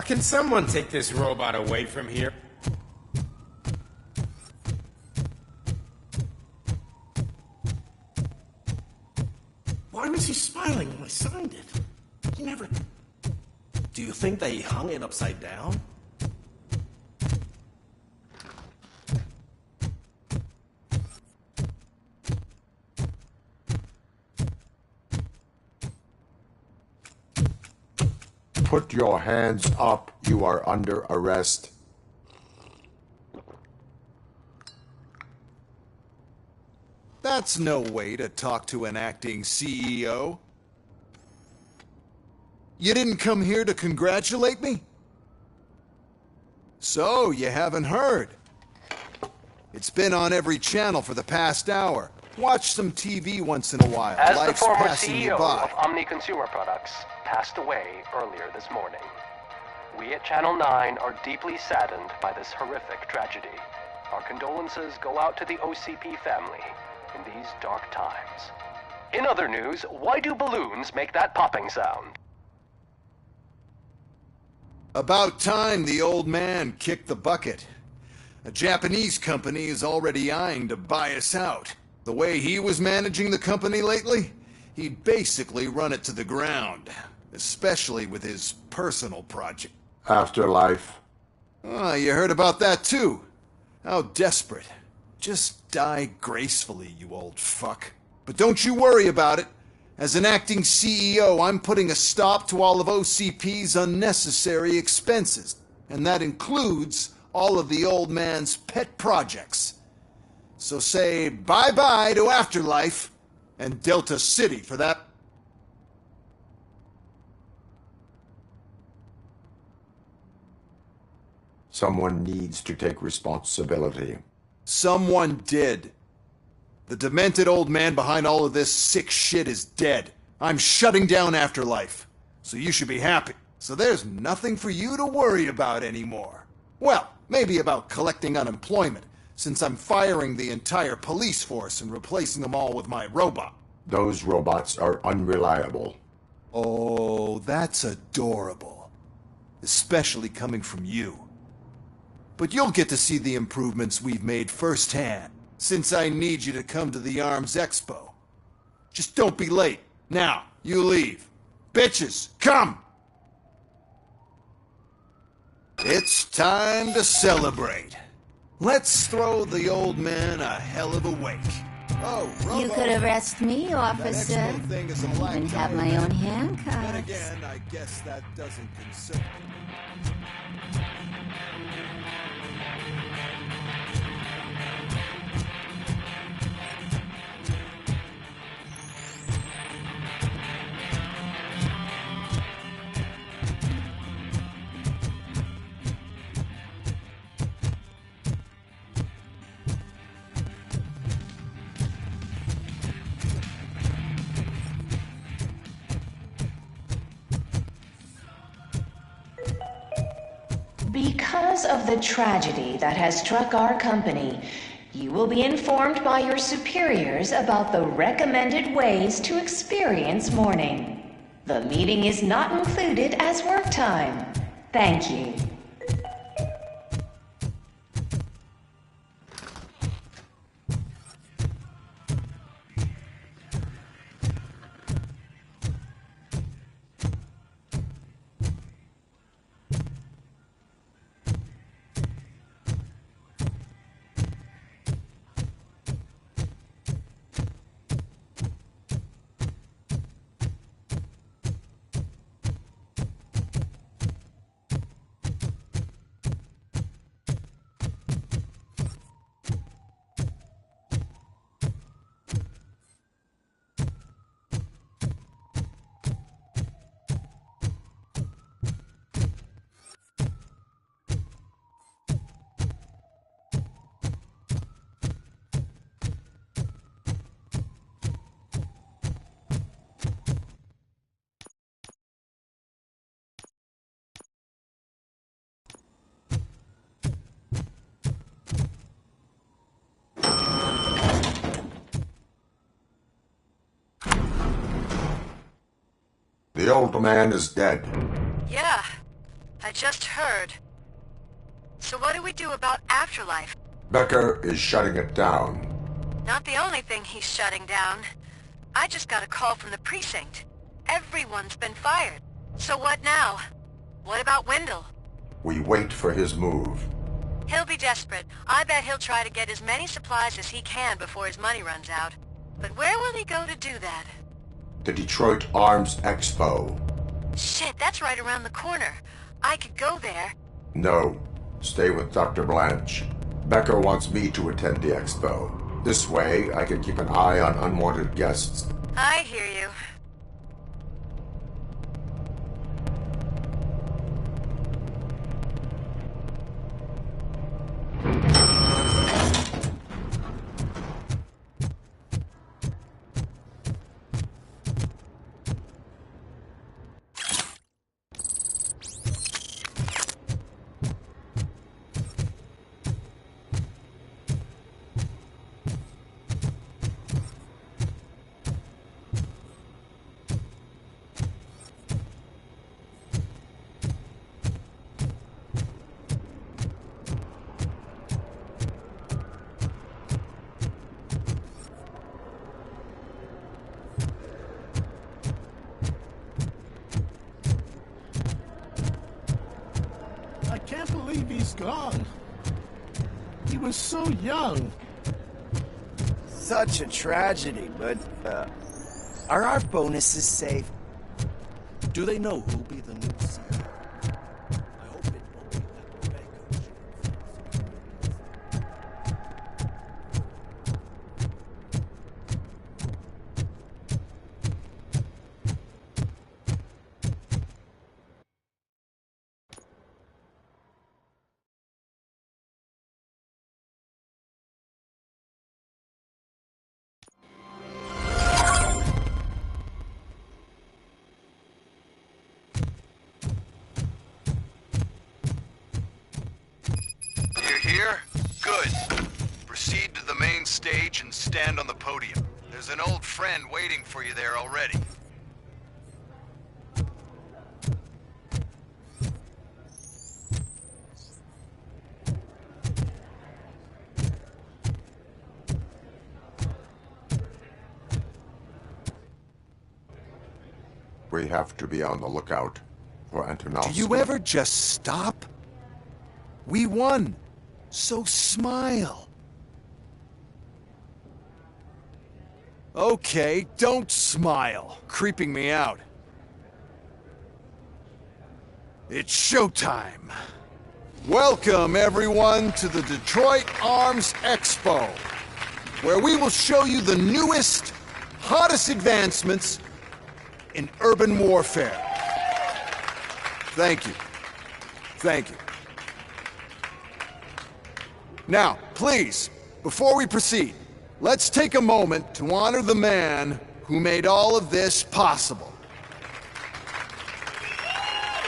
Can someone take this robot away from here? Why was he smiling when I signed it? He never... Do you think they hung it upside down? Put your hands up. You are under arrest. That's no way to talk to an acting CEO. You didn't come here to congratulate me? So, you haven't heard. It's been on every channel for the past hour. Watch some TV once in a while. As the Life's former passing you CEO by. of Omni Consumer Products passed away earlier this morning, we at Channel 9 are deeply saddened by this horrific tragedy. Our condolences go out to the OCP family in these dark times. In other news, why do balloons make that popping sound? About time the old man kicked the bucket. A Japanese company is already eyeing to buy us out. The way he was managing the company lately, he'd basically run it to the ground. Especially with his personal project. Afterlife. Oh, you heard about that too. How desperate. Just die gracefully, you old fuck. But don't you worry about it. As an acting CEO, I'm putting a stop to all of OCP's unnecessary expenses. And that includes all of the old man's pet projects. So say bye-bye to Afterlife and Delta City for that. Someone needs to take responsibility. Someone did. The demented old man behind all of this sick shit is dead. I'm shutting down Afterlife. So you should be happy. So there's nothing for you to worry about anymore. Well, maybe about collecting unemployment, since I'm firing the entire police force and replacing them all with my robot. Those robots are unreliable. Oh, that's adorable. Especially coming from you. But you'll get to see the improvements we've made firsthand, since I need you to come to the ARMS Expo. Just don't be late. Now, you leave. Bitches, come! It's time to celebrate. Let's throw the old man a hell of a wake. Oh, Robo. You could arrest me, officer. That expo thing is a black Even have tie. my own Then handcuffs. again, I guess that doesn't concern me. Because of the tragedy that has struck our company, you will be informed by your superiors about the recommended ways to experience mourning. The meeting is not included as work time. Thank you. The old man is dead. Yeah, I just heard. So what do we do about afterlife? Becker is shutting it down. Not the only thing he's shutting down. I just got a call from the precinct. Everyone's been fired. So what now? What about Wendell? We wait for his move. He'll be desperate. I bet he'll try to get as many supplies as he can before his money runs out. But where will he go to do that? The Detroit Arms Expo. Shit, that's right around the corner. I could go there. No. Stay with Dr. Blanche. Becker wants me to attend the expo. This way, I can keep an eye on unwanted guests. I hear you. I can't believe he's gone. He was so young. Such a tragedy, but, are our bonuses safe? Do they know who'll be the new CEO? I hope it won't be that Becker. Here? Good. Proceed to the main stage and stand on the podium. There's an old friend waiting for you there already. We have to be on the lookout for Antonovsky. Do you ever just stop? We won, so smile. Okay, don't smile. Creeping me out. It's showtime. Welcome, everyone, to the Detroit Arms Expo, where we will show you the newest, hottest advancements in urban warfare. Thank you. Thank you. Now, please, before we proceed, let's take a moment to honor the man who made all of this possible.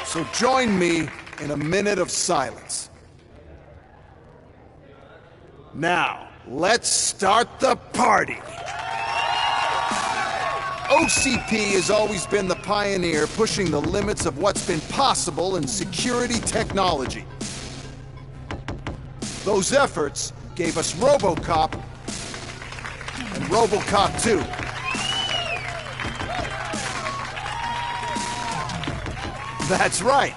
So join me in a minute of silence. Now, let's start the party. OCP has always been the pioneer pushing the limits of what's been possible in security technology. Those efforts gave us RoboCop and RoboCop 2. That's right.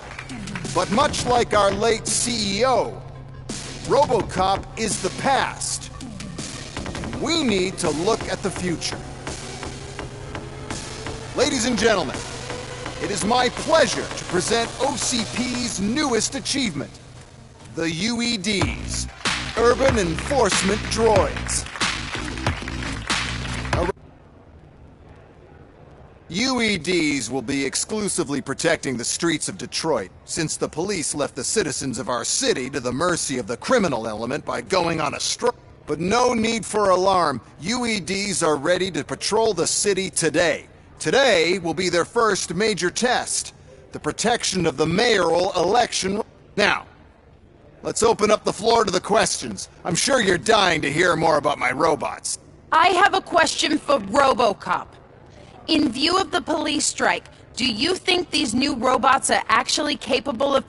But much like our late CEO, RoboCop is the past. We need to look at the future. Ladies and gentlemen, it is my pleasure to present OCP's newest achievement, the UEDs, Urban Enforcement Droids. UEDs will be exclusively protecting the streets of Detroit, since the police left the citizens of our city to the mercy of the criminal element by going on a strike. But no need for alarm. UEDs are ready to patrol the city today. Today will be their first major test, the protection of the mayoral election. Now, let's open up the floor to the questions. I'm sure you're dying to hear more about my robots. I have a question for RoboCop. In view of the police strike, do you think these new robots are actually capable of...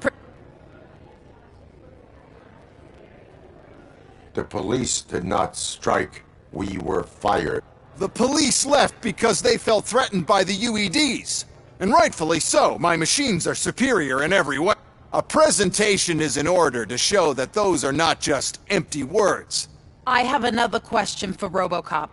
The police did not strike. We were fired. The police left because they felt threatened by the UEDs. And rightfully so. My machines are superior in every way. A presentation is in order to show that those are not just empty words. I have another question for RoboCop.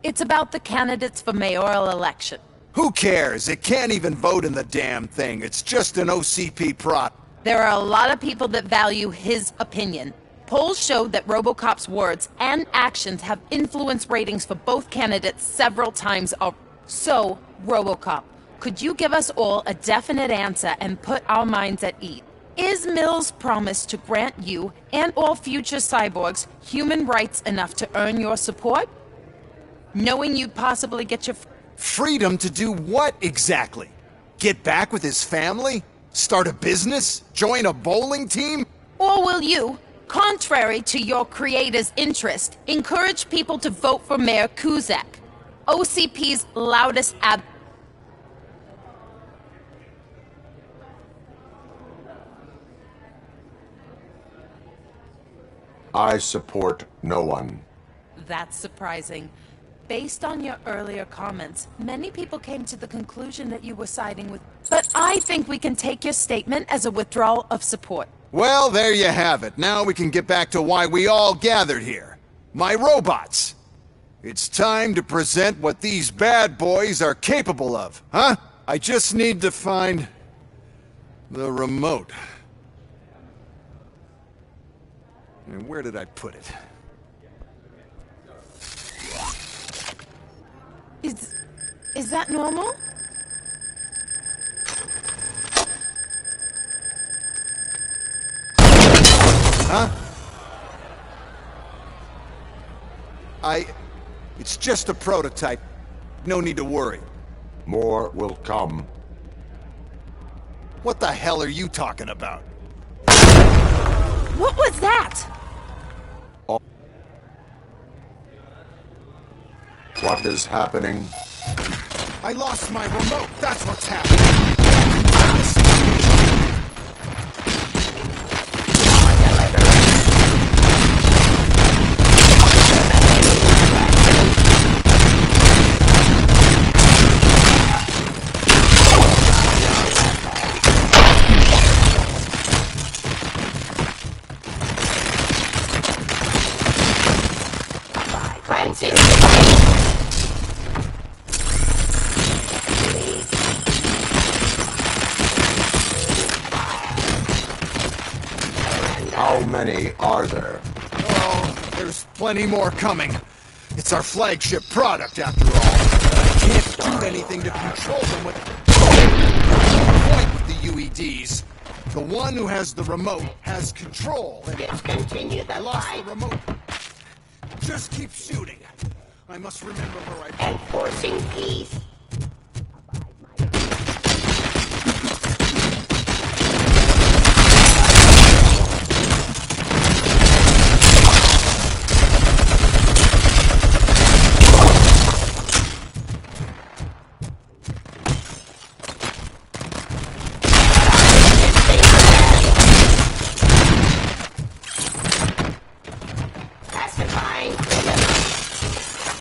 It's about the candidates for mayoral election. Who cares? It can't even vote in the damn thing. It's just an OCP prop. There are a lot of people that value his opinion. Polls showed that RoboCop's words and actions have influenced ratings for both candidates several times already. So, RoboCop, could you give us all a definite answer and put our minds at ease? Is Mills' promise to grant you and all future cyborgs human rights enough to earn your support? Knowing you'd possibly get your... Freedom to do what exactly? Get back with his family? Start a business? Join a bowling team? Or will you, contrary to your creator's interest, encourage people to vote for Mayor Kuzak, OCP's loudest I support no one. That's surprising. Based on your earlier comments, many people came to the conclusion that you were siding with... But I think we can take your statement as a withdrawal of support. Well, there you have it. Now we can get back to why we all gathered here. My robots. It's time to present what these bad boys are capable of, huh? I just need to find the remote. And where did I put it? Is that normal? Huh? It's just a prototype. No need to worry. More will come. What the hell are you talking about? What was that? What is happening? I lost my remote. That's what's happening. How many are there? Oh, there's plenty more coming. It's our flagship product, after all. I can't do anything to control them with... point with the UEDs. The one who has the remote has control. And Let's continue the I lost fight. the remote. Just keep shooting. I must remember where I... Enforcing peace. Pacifying criminals.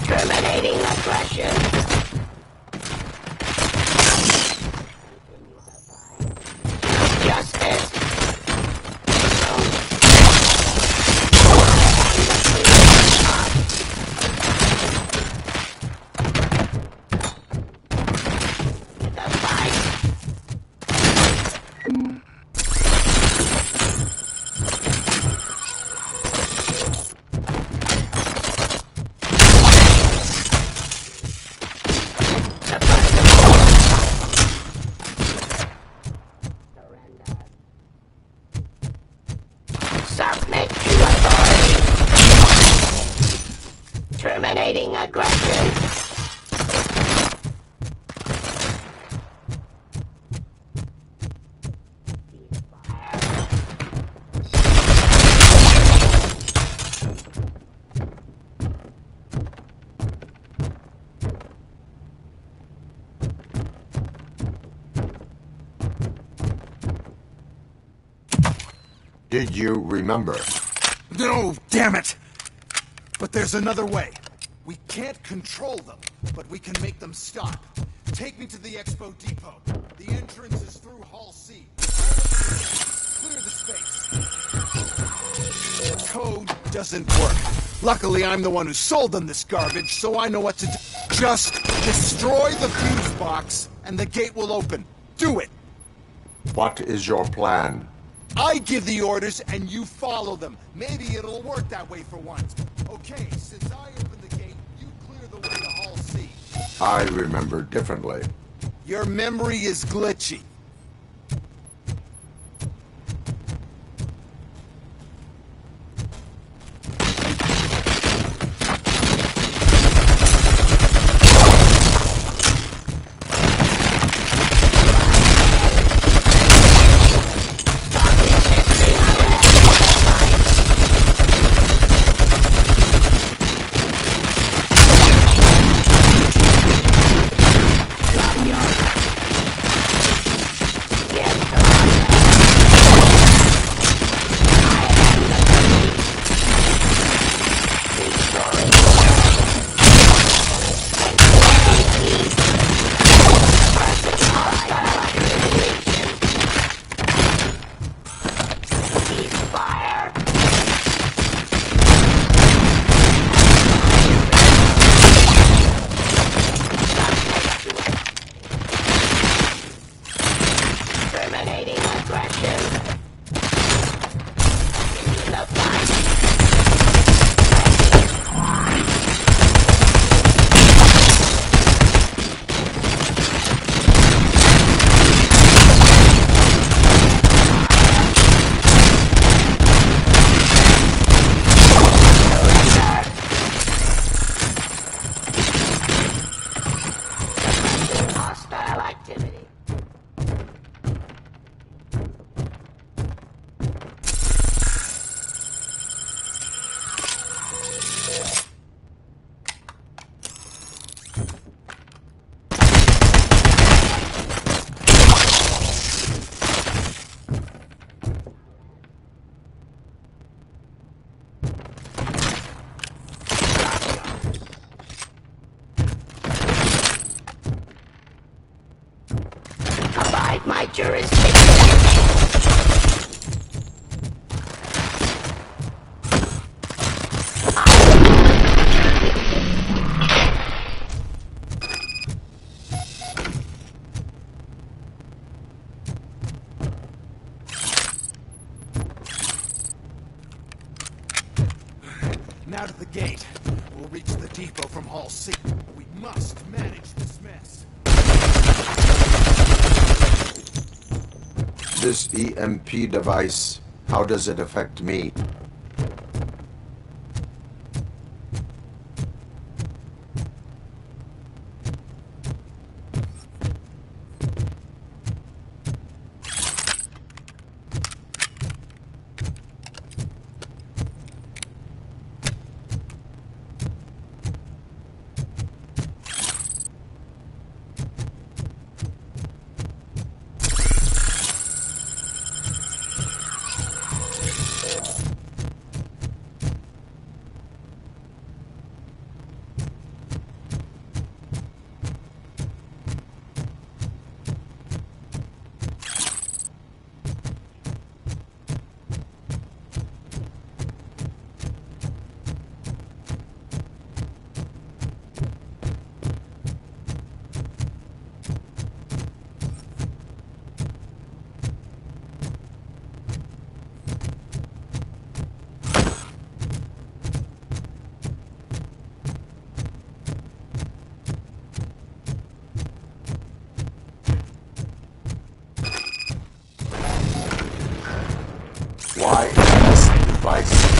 Terminating aggression. Justice. The fight. Submit to authority. Terminating aggression. Did you remember? No, damn it! But there's another way. We can't control them, but we can make them stop. Take me to the Expo Depot. The entrance is through Hall C. Clear the space. The code doesn't work. Luckily, I'm the one who sold them this garbage, so I know what to do. Just destroy the fuse box, and the gate will open. Do it! What is your plan? I give the orders, and you follow them. Maybe it'll work that way for once. Okay, since I opened the gate, you clear the way to Hall C. I remember differently. Your memory is glitchy. Terminating aggression. The fight. Hostile activity. Abide my jurisdiction. Now to the gate. We'll reach the depot from Hall C. We must manage this mess. This EMP device, how does it affect me? Why is this device?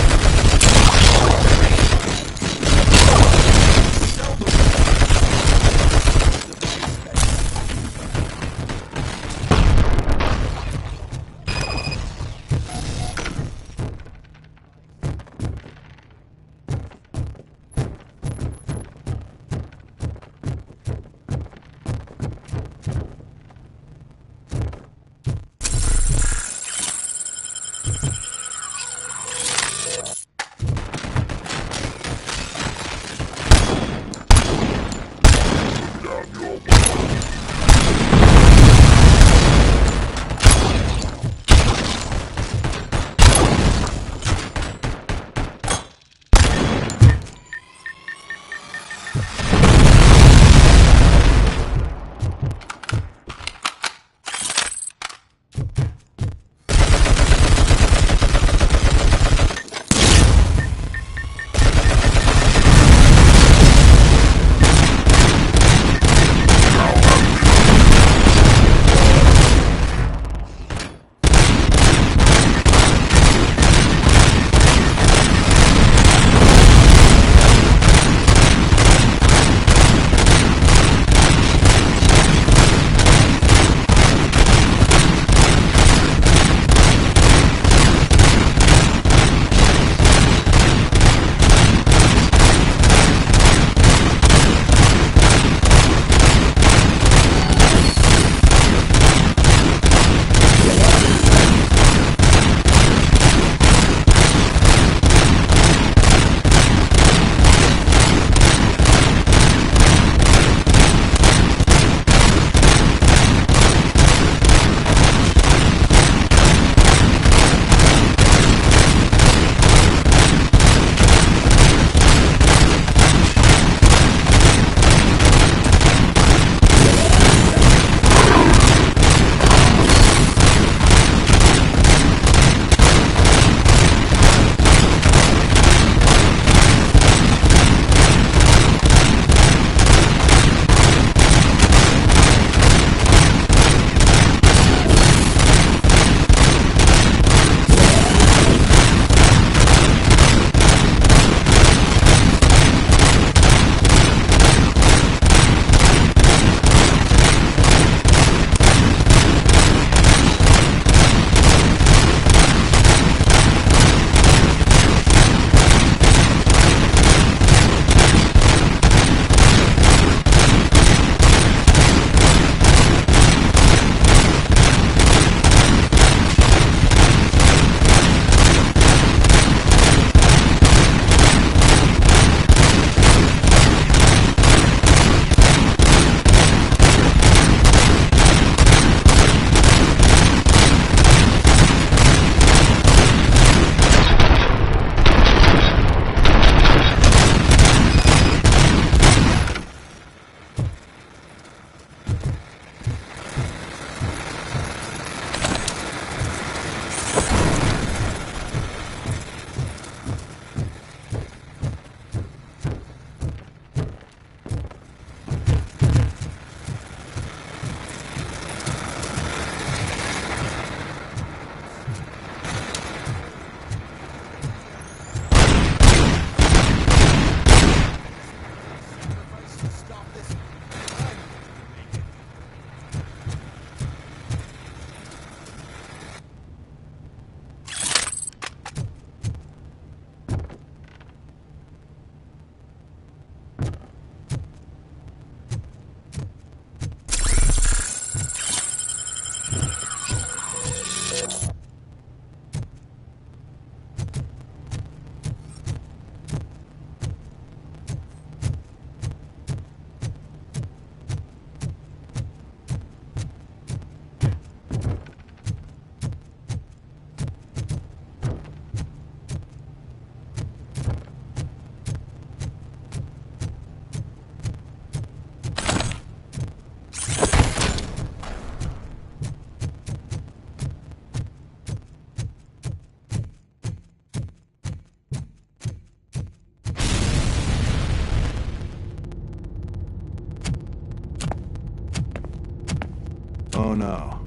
Oh no.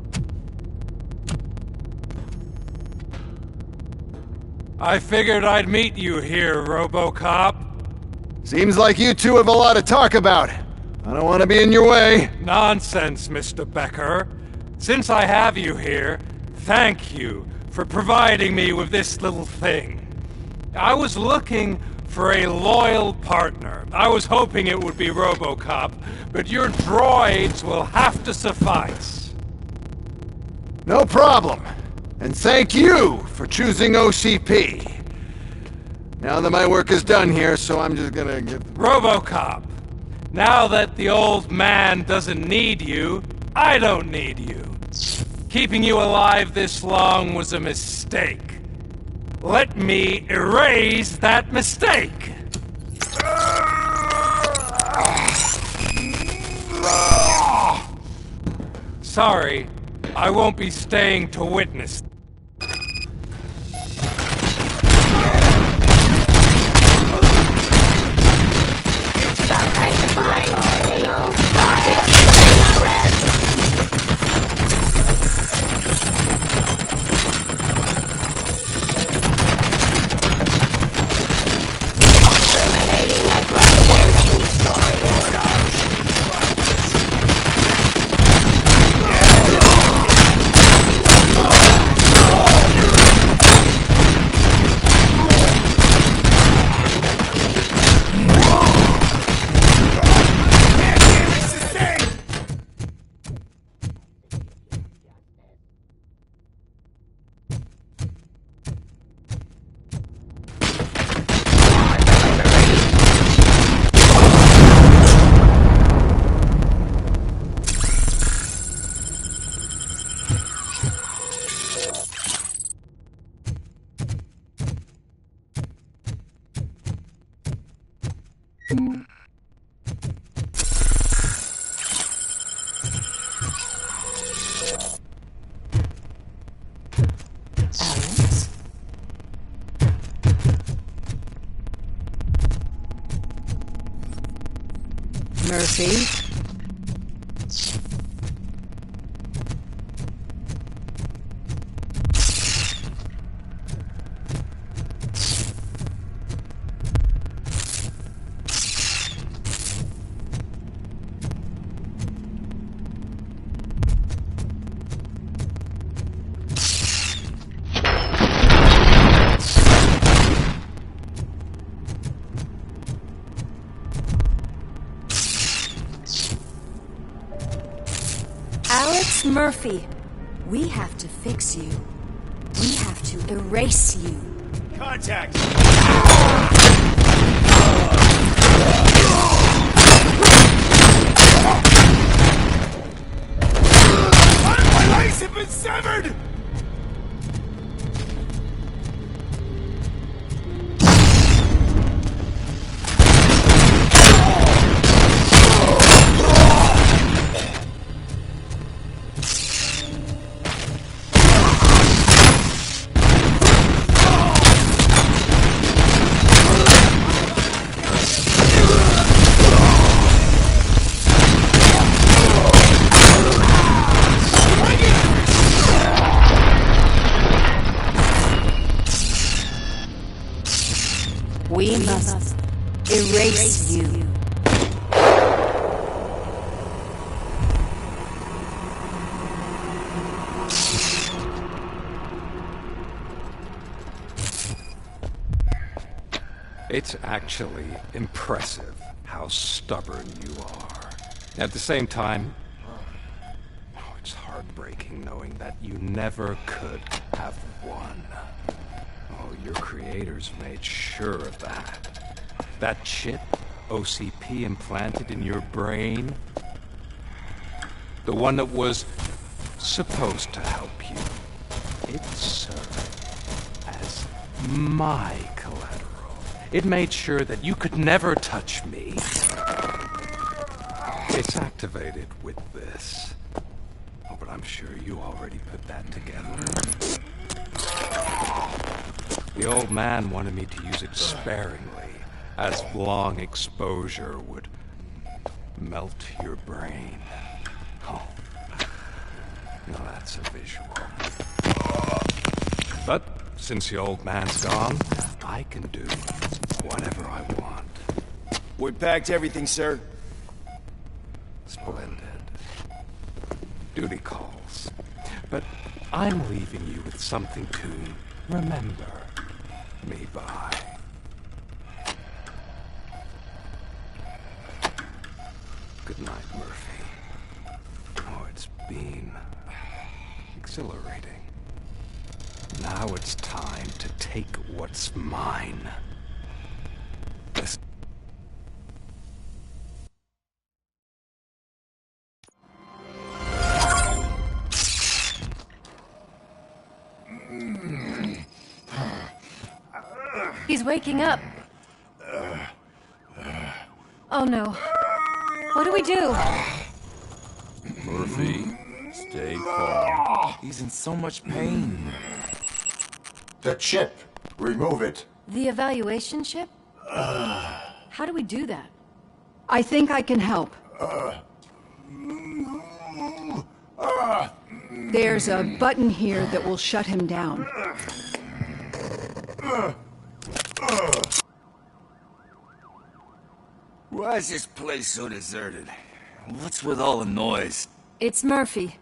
I figured I'd meet you here, RoboCop. Seems like you two have a lot to talk about. I don't want to be in your way. Nonsense, Mr. Becker. Since I have you here, thank you for providing me with this little thing. I was looking for a loyal partner. I was hoping it would be RoboCop, but your droids will have to suffice. No problem. And thank you for choosing OCP. Now that my work is done here, so I'm just gonna get... RoboCop, now that the old man doesn't need you, I don't need you. Keeping you alive this long was a mistake. Let me erase that mistake! Sorry, I won't be staying to witness. Murphy? Murphy, we have to fix you. We have to erase you. Contact! My legs have been severed! We must erase you. It's actually impressive how stubborn you are. At the same time, it's heartbreaking knowing that you never could have won. Oh, your creators made sure of that. That chip OCP implanted in your brain, the one that was supposed to help you, it served as my collateral. It made sure that you could never touch me. It's activated with this. Oh, but I'm sure you already put that together. The old man wanted me to use it sparingly, as long exposure would melt your brain. Oh, Now that's a visual. But since the old man's gone, I can do whatever I want. We packed everything, sir. Splendid. Duty calls. But I'm leaving you with something to remember me by. Good night, Murphy. Oh, it's been exhilarating. Now it's time to take what's mine. Listen. He's waking up. Oh no. What do we do? Murphy, stay calm. He's in so much pain. The chip. Remove it. The evaluation chip? How do we do that? I think I can help. There's a button here that will shut him down. Why is this place so deserted? What's with all the noise? It's Murphy.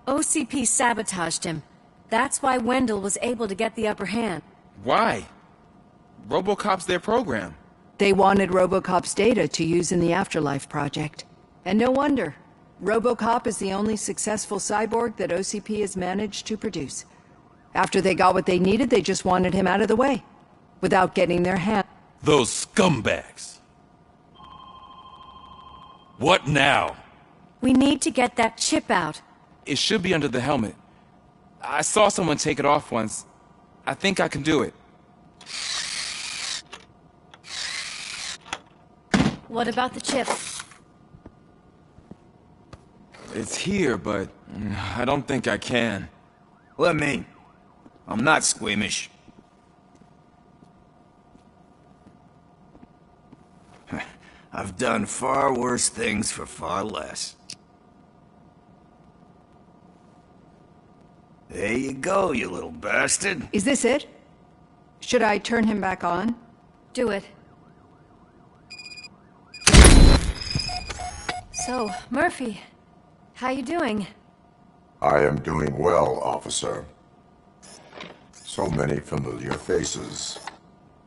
OCP sabotaged him. That's why Wendell was able to get the upper hand. Why? RoboCop's their program. They wanted RoboCop's data to use in the Afterlife project. And no wonder. RoboCop is the only successful cyborg that OCP has managed to produce. After they got what they needed, they just wanted him out of the way. Without getting their hand. Those scumbags. What now? We need to get that chip out. It should be under the helmet. I saw someone take it off once. I think I can do it. What about the chip? It's here, but I don't think I can. Let me. I'm not squeamish. I've done far worse things for far less. There you go, you little bastard. Is this it? Should I turn him back on? Do it. So, Murphy, how you doing? I am doing well, officer. So many familiar faces.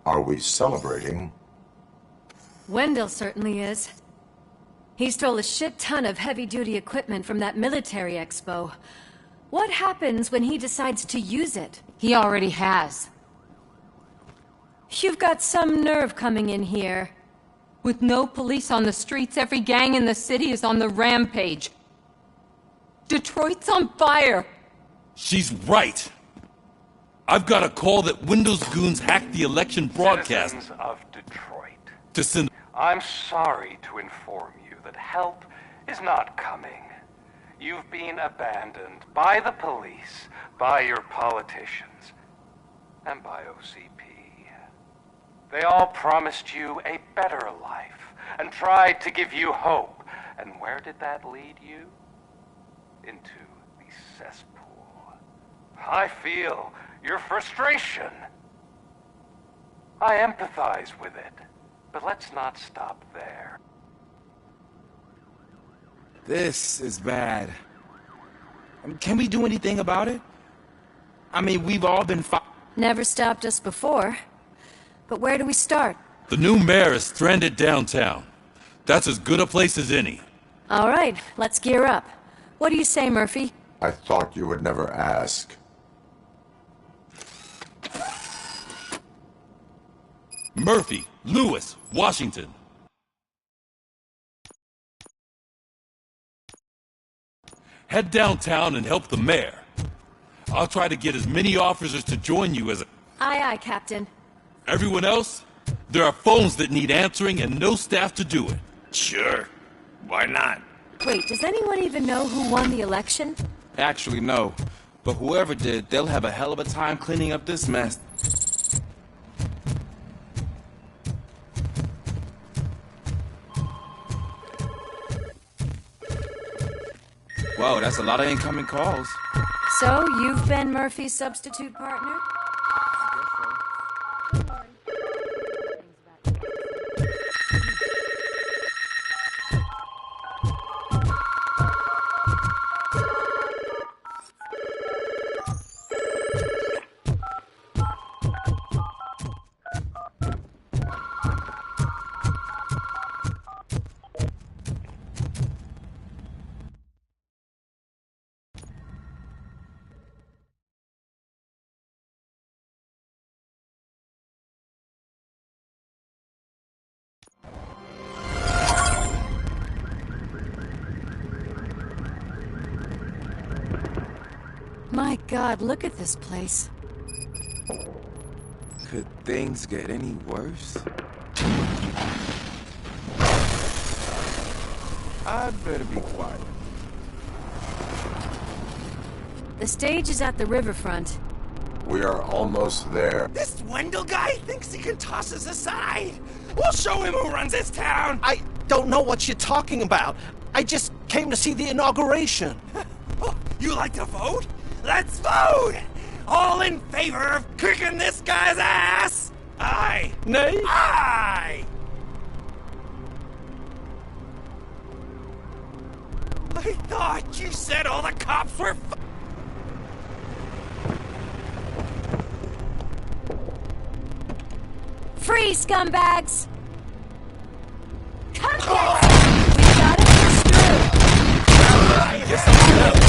Are we celebrating? Wendell certainly is. He stole a shit ton of heavy-duty equipment from that military expo. What happens when he decides to use it? He already has. You've got some nerve coming in here. With no police on the streets, every gang in the city is on the rampage. Detroit's on fire! She's right! I've got a call that Windows goons hacked the election broadcast. Citizens of Detroit. To send... I'm sorry to inform you that help is not coming. You've been abandoned by the police, by your politicians, and by OCP. They all promised you a better life and tried to give you hope. And where did that lead you? Into the cesspool. I feel your frustration. I empathize with it. But let's not stop there. This is bad. Can we do anything about it? I mean, we've all been Never stopped us before. But where do we start? The new mayor is stranded downtown. That's as good a place as any. All right, let's gear up. What do you say, Murphy? I thought you would never ask. Murphy, Lewis, Washington. Head downtown and help the mayor. I'll try to get as many officers to join you as... Aye, aye, Captain. Everyone else? There are phones that need answering and no staff to do it. Sure. Why not? Wait, does anyone even know who won the election? Actually, no. But whoever did, they'll have a hell of a time cleaning up this mess. Whoa, that's a lot of incoming calls. So, you've been Murphy's substitute partner? My God, look at this place. Could things get any worse? I'd better be quiet. The stage is at the riverfront. We are almost there. This Wendell guy thinks he can toss us aside. We'll show him who runs this town. I don't know what you're talking about. I just came to see the inauguration. Oh, you like to vote? Let's vote! All in favor of kicking this guy's ass? Aye. Nay? Aye! I thought you said all the cops were Free, scumbags! Come get some! We gotta push through! Get something else.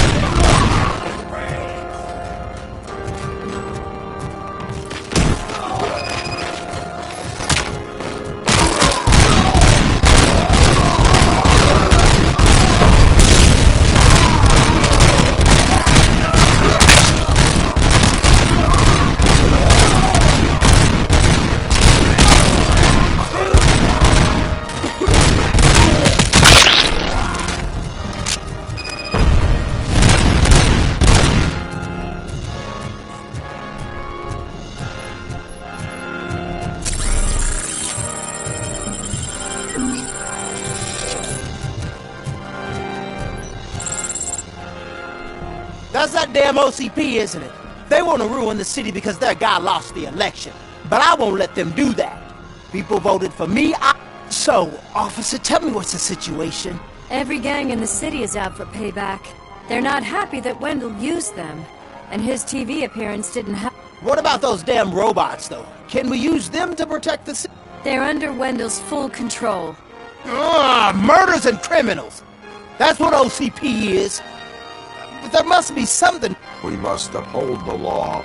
That's that damn OCP, isn't it? They want to ruin the city because their guy lost the election. But I won't let them do that. People voted for me. So, officer, tell me what's the situation. Every gang in the city is out for payback. They're not happy that Wendell used them. And his TV appearance didn't help. What about those damn robots, though? Can we use them to protect the city? They're under Wendell's full control. Murders and criminals. That's what OCP is. But there must be something. We must uphold the law,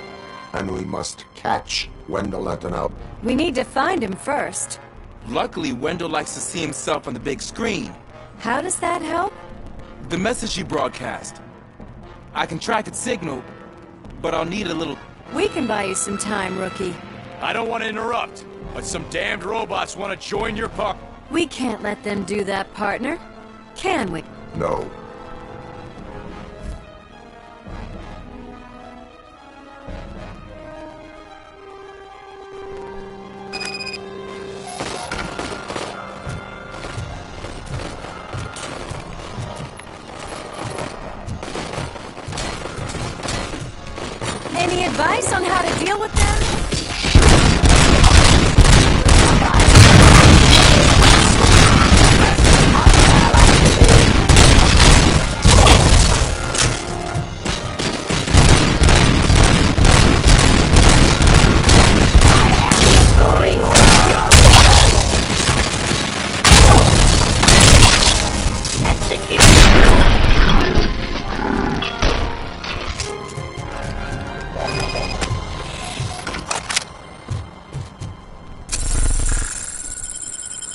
and we must catch Wendell at an out. We need to find him first. Luckily, Wendell likes to see himself on the big screen. How does that help? The message you broadcast. I can track its signal, but I'll need a little... We can buy you some time, rookie. I don't want to interrupt, but some damned robots want to join your park. We can't let them do that, partner. Can we? No. Any advice on how to deal with them?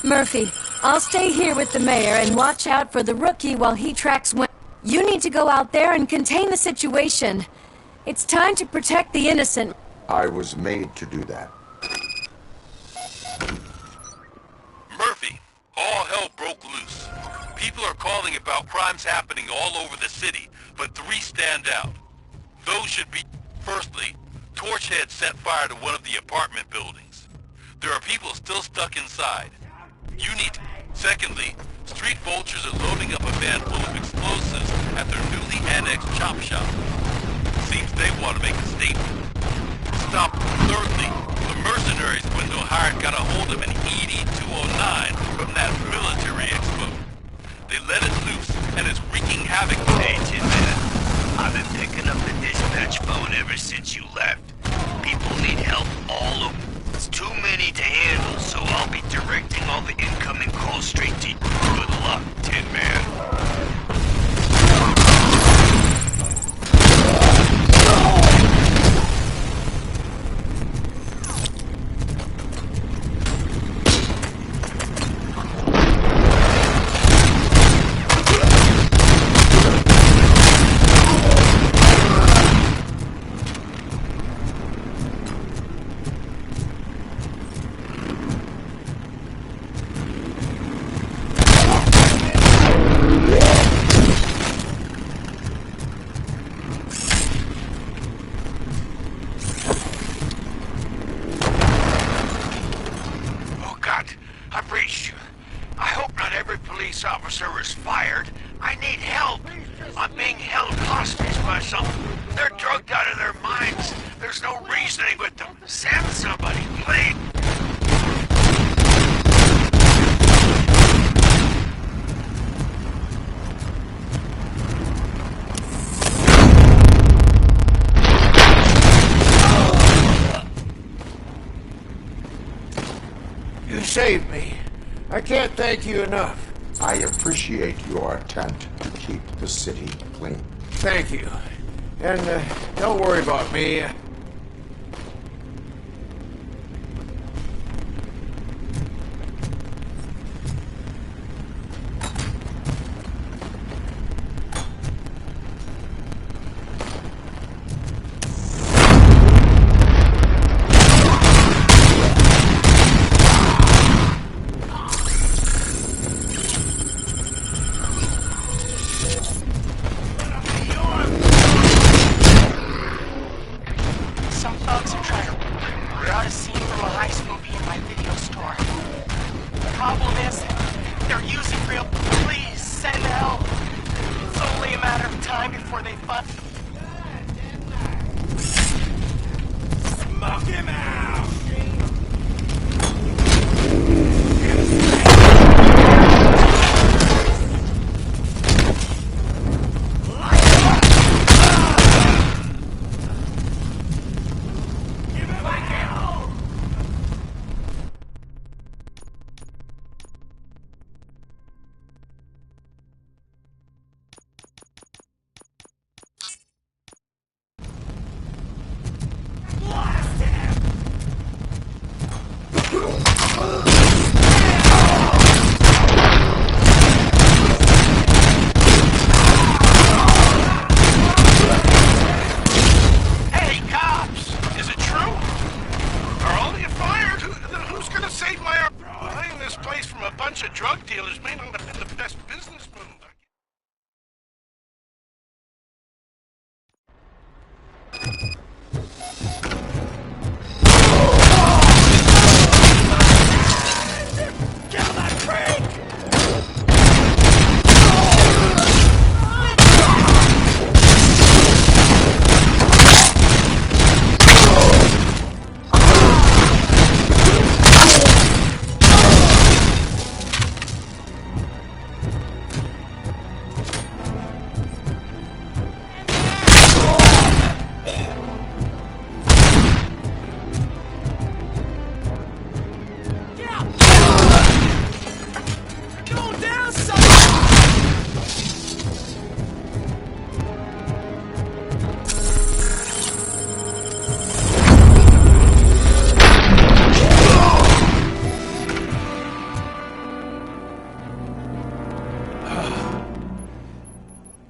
Murphy, I'll stay here with the mayor and watch out for the rookie while he tracks Wendell. You need to go out there and contain the situation. It's time to protect the innocent. I was made to do that. Murphy, all hell broke loose. People are calling about crimes happening all over the city, but 3 stand out. Those should be, firstly, Torchhead set fire to one of the apartment buildings. There are people still stuck inside. You need to. Secondly, street vultures are loading up a van full of explosives at their newly annexed chop shop. Seems they want to make a statement. Stop. Thirdly, the mercenaries Gwendolyn hired got a hold of an ED-209 from that military expo. They let it loose, and it's wreaking havoc. Hey, Tin Man. I've been picking up the dispatch phone ever since you left. People need help all over. It's too many to handle, so I'll be directing all the incoming calls straight to you. Good luck, Tin Man. Officer is fired. I need help. I'm being held hostage by some. They're drugged out of their minds. There's no reasoning with them. Send somebody, please. You saved me. I can't thank you enough. I appreciate your attempt to keep the city clean. Thank you. And don't worry about me.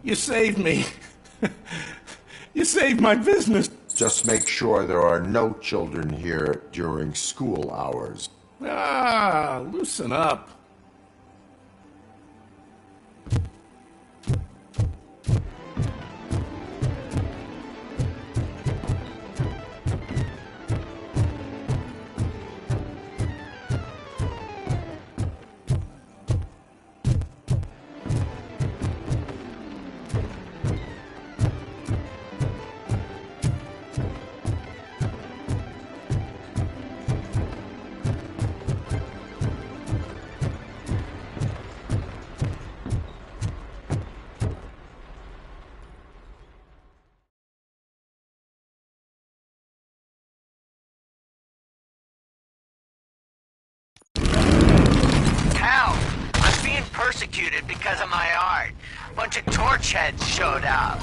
You saved me. You saved my business. Just make sure there are no children here during school hours. Ah, loosen up. persecuted because of my art. Bunch of torch heads showed up.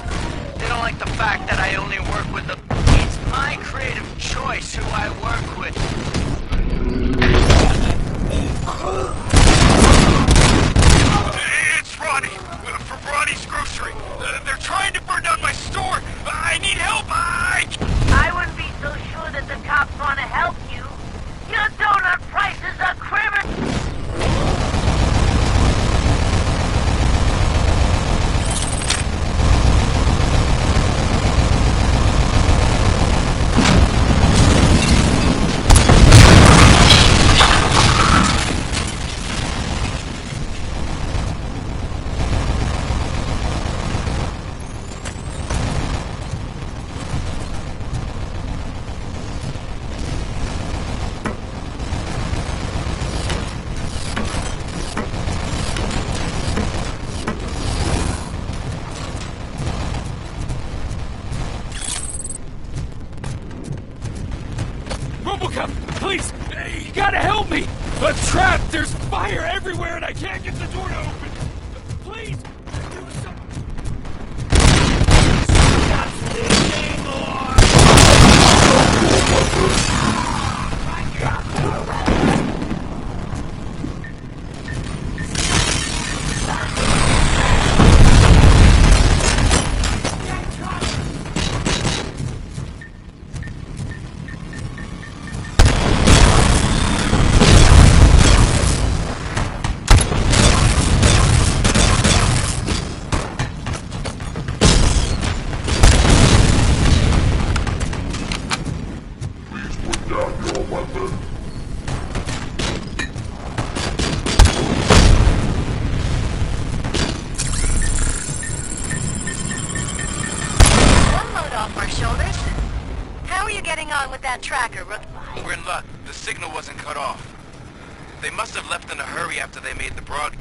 They don't like the fact that I only work with the... It's my creative choice who I work with. It's Ronnie, from Ronnie's Grocery. They're trying to burn down my store. I need help. I wouldn't be so sure that the cops want to help you. Your donut prices are criminal. RoboCop, please! You gotta help me! I'm trapped! There's fire everywhere and I can't get the door to open! Please! Do something! With that tracker, We're in luck. The signal wasn't cut off. They must have left in a hurry after they made the broad.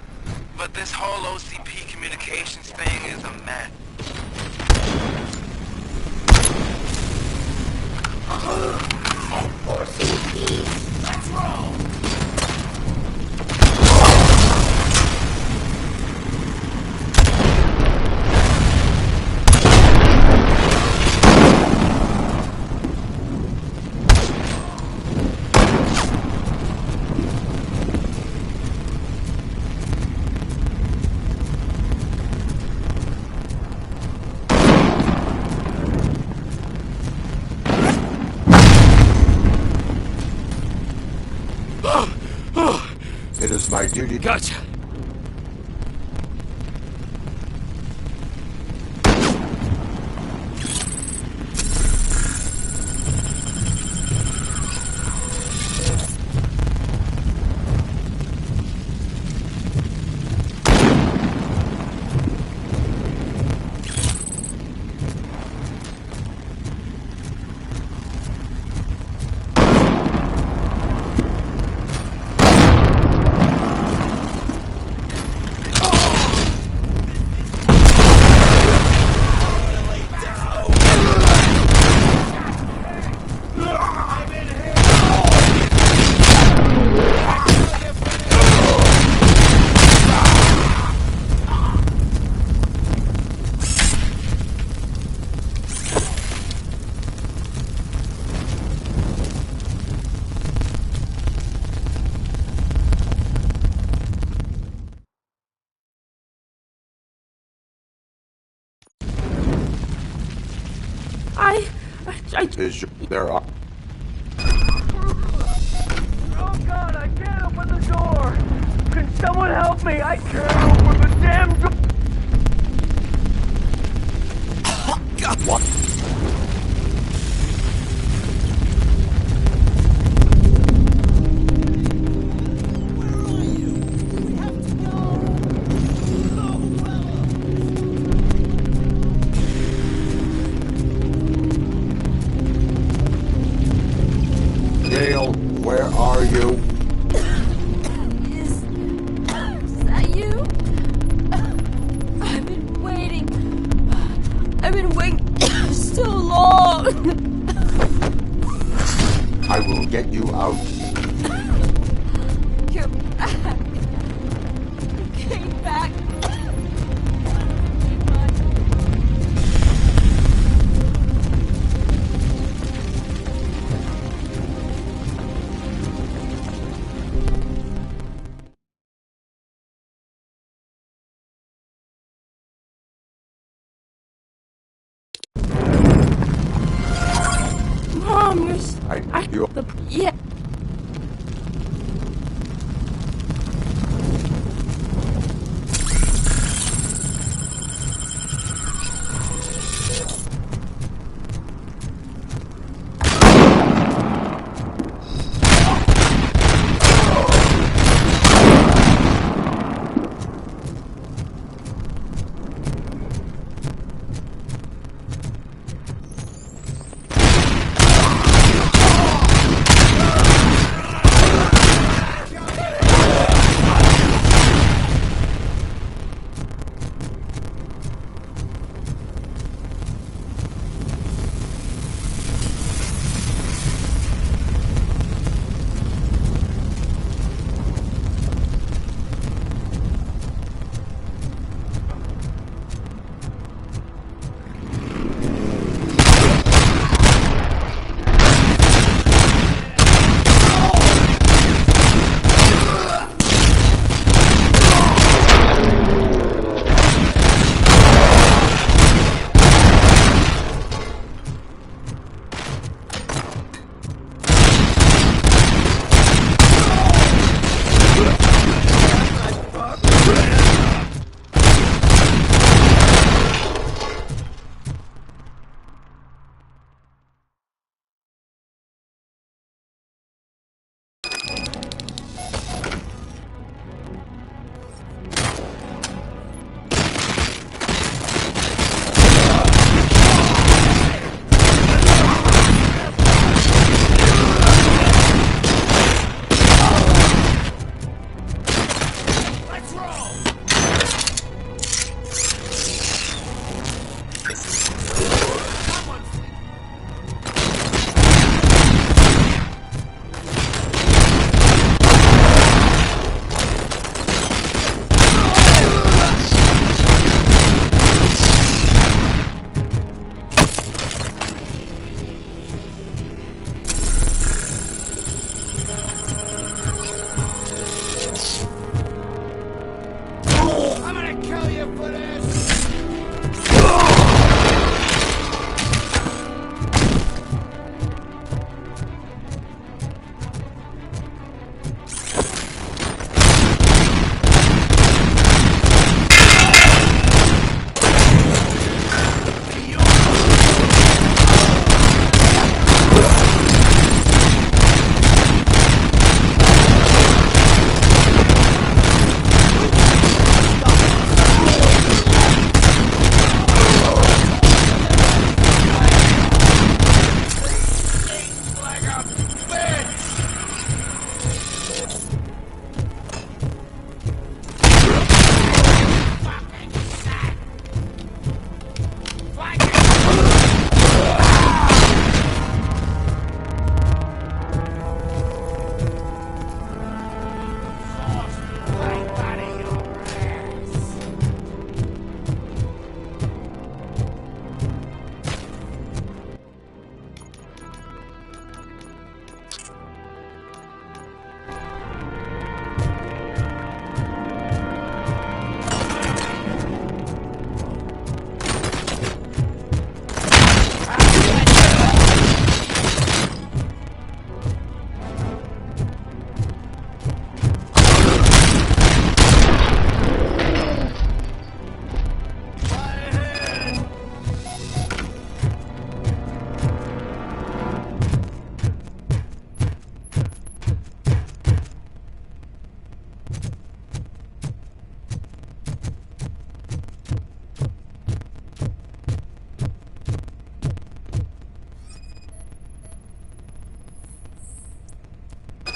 But this whole OCP communications thing is a mess. Let's roll! It is my duty. Gotcha. There are. Oh God, I can't open the door! Can someone help me? I can't open the damn door! What? Dale, where are you? Is that you? I've been waiting. I've been waiting so long. I will get you out. You're back. You came back. Yeah.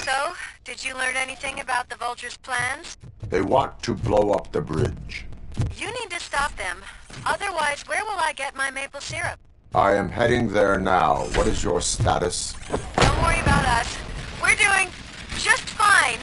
So, did you learn anything about the Vulture's plans? They want to blow up the bridge. You need to stop them. Otherwise, where will I get my maple syrup? I am heading there now. What is your status? Don't worry about us. We're doing just fine.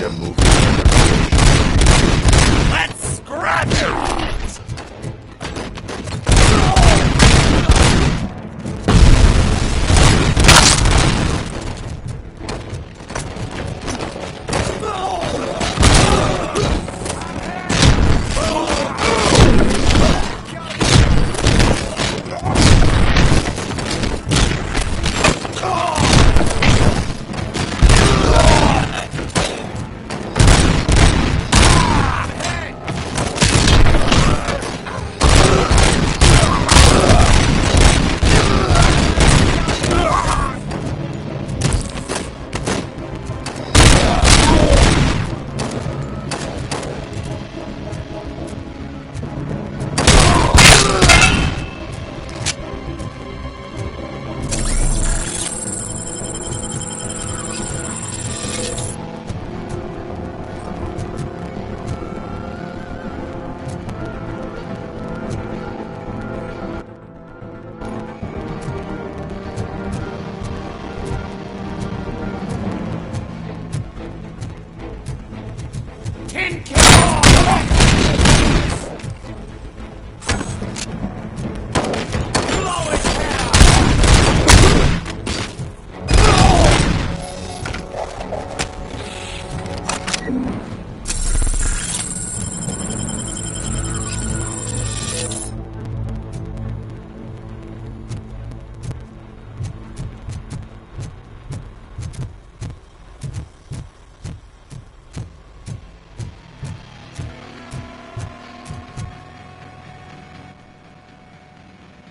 a movie. Let's scratch it!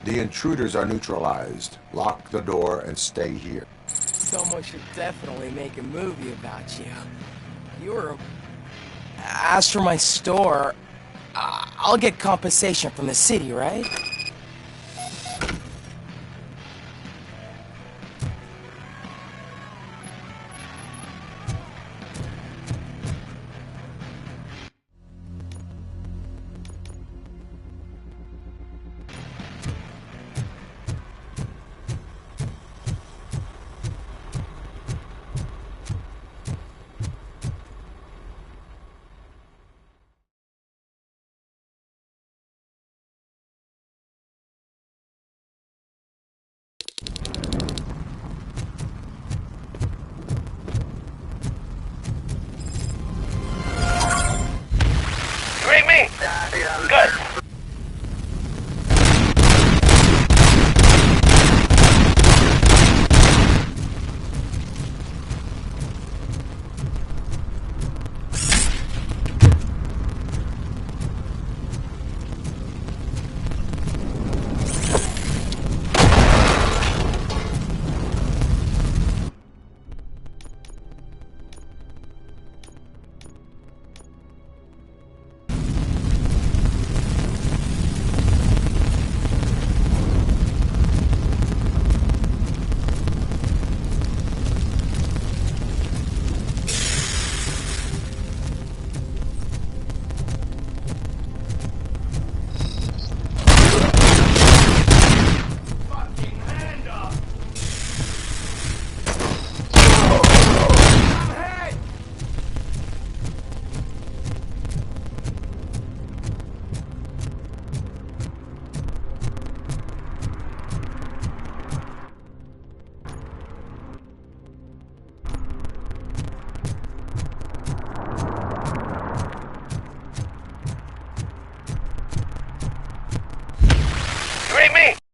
The intruders are neutralized. Lock the door and stay here. Someone should definitely make a movie about you. You were a... As for my store, I'll get compensation from the city, right? Me? Good. Me?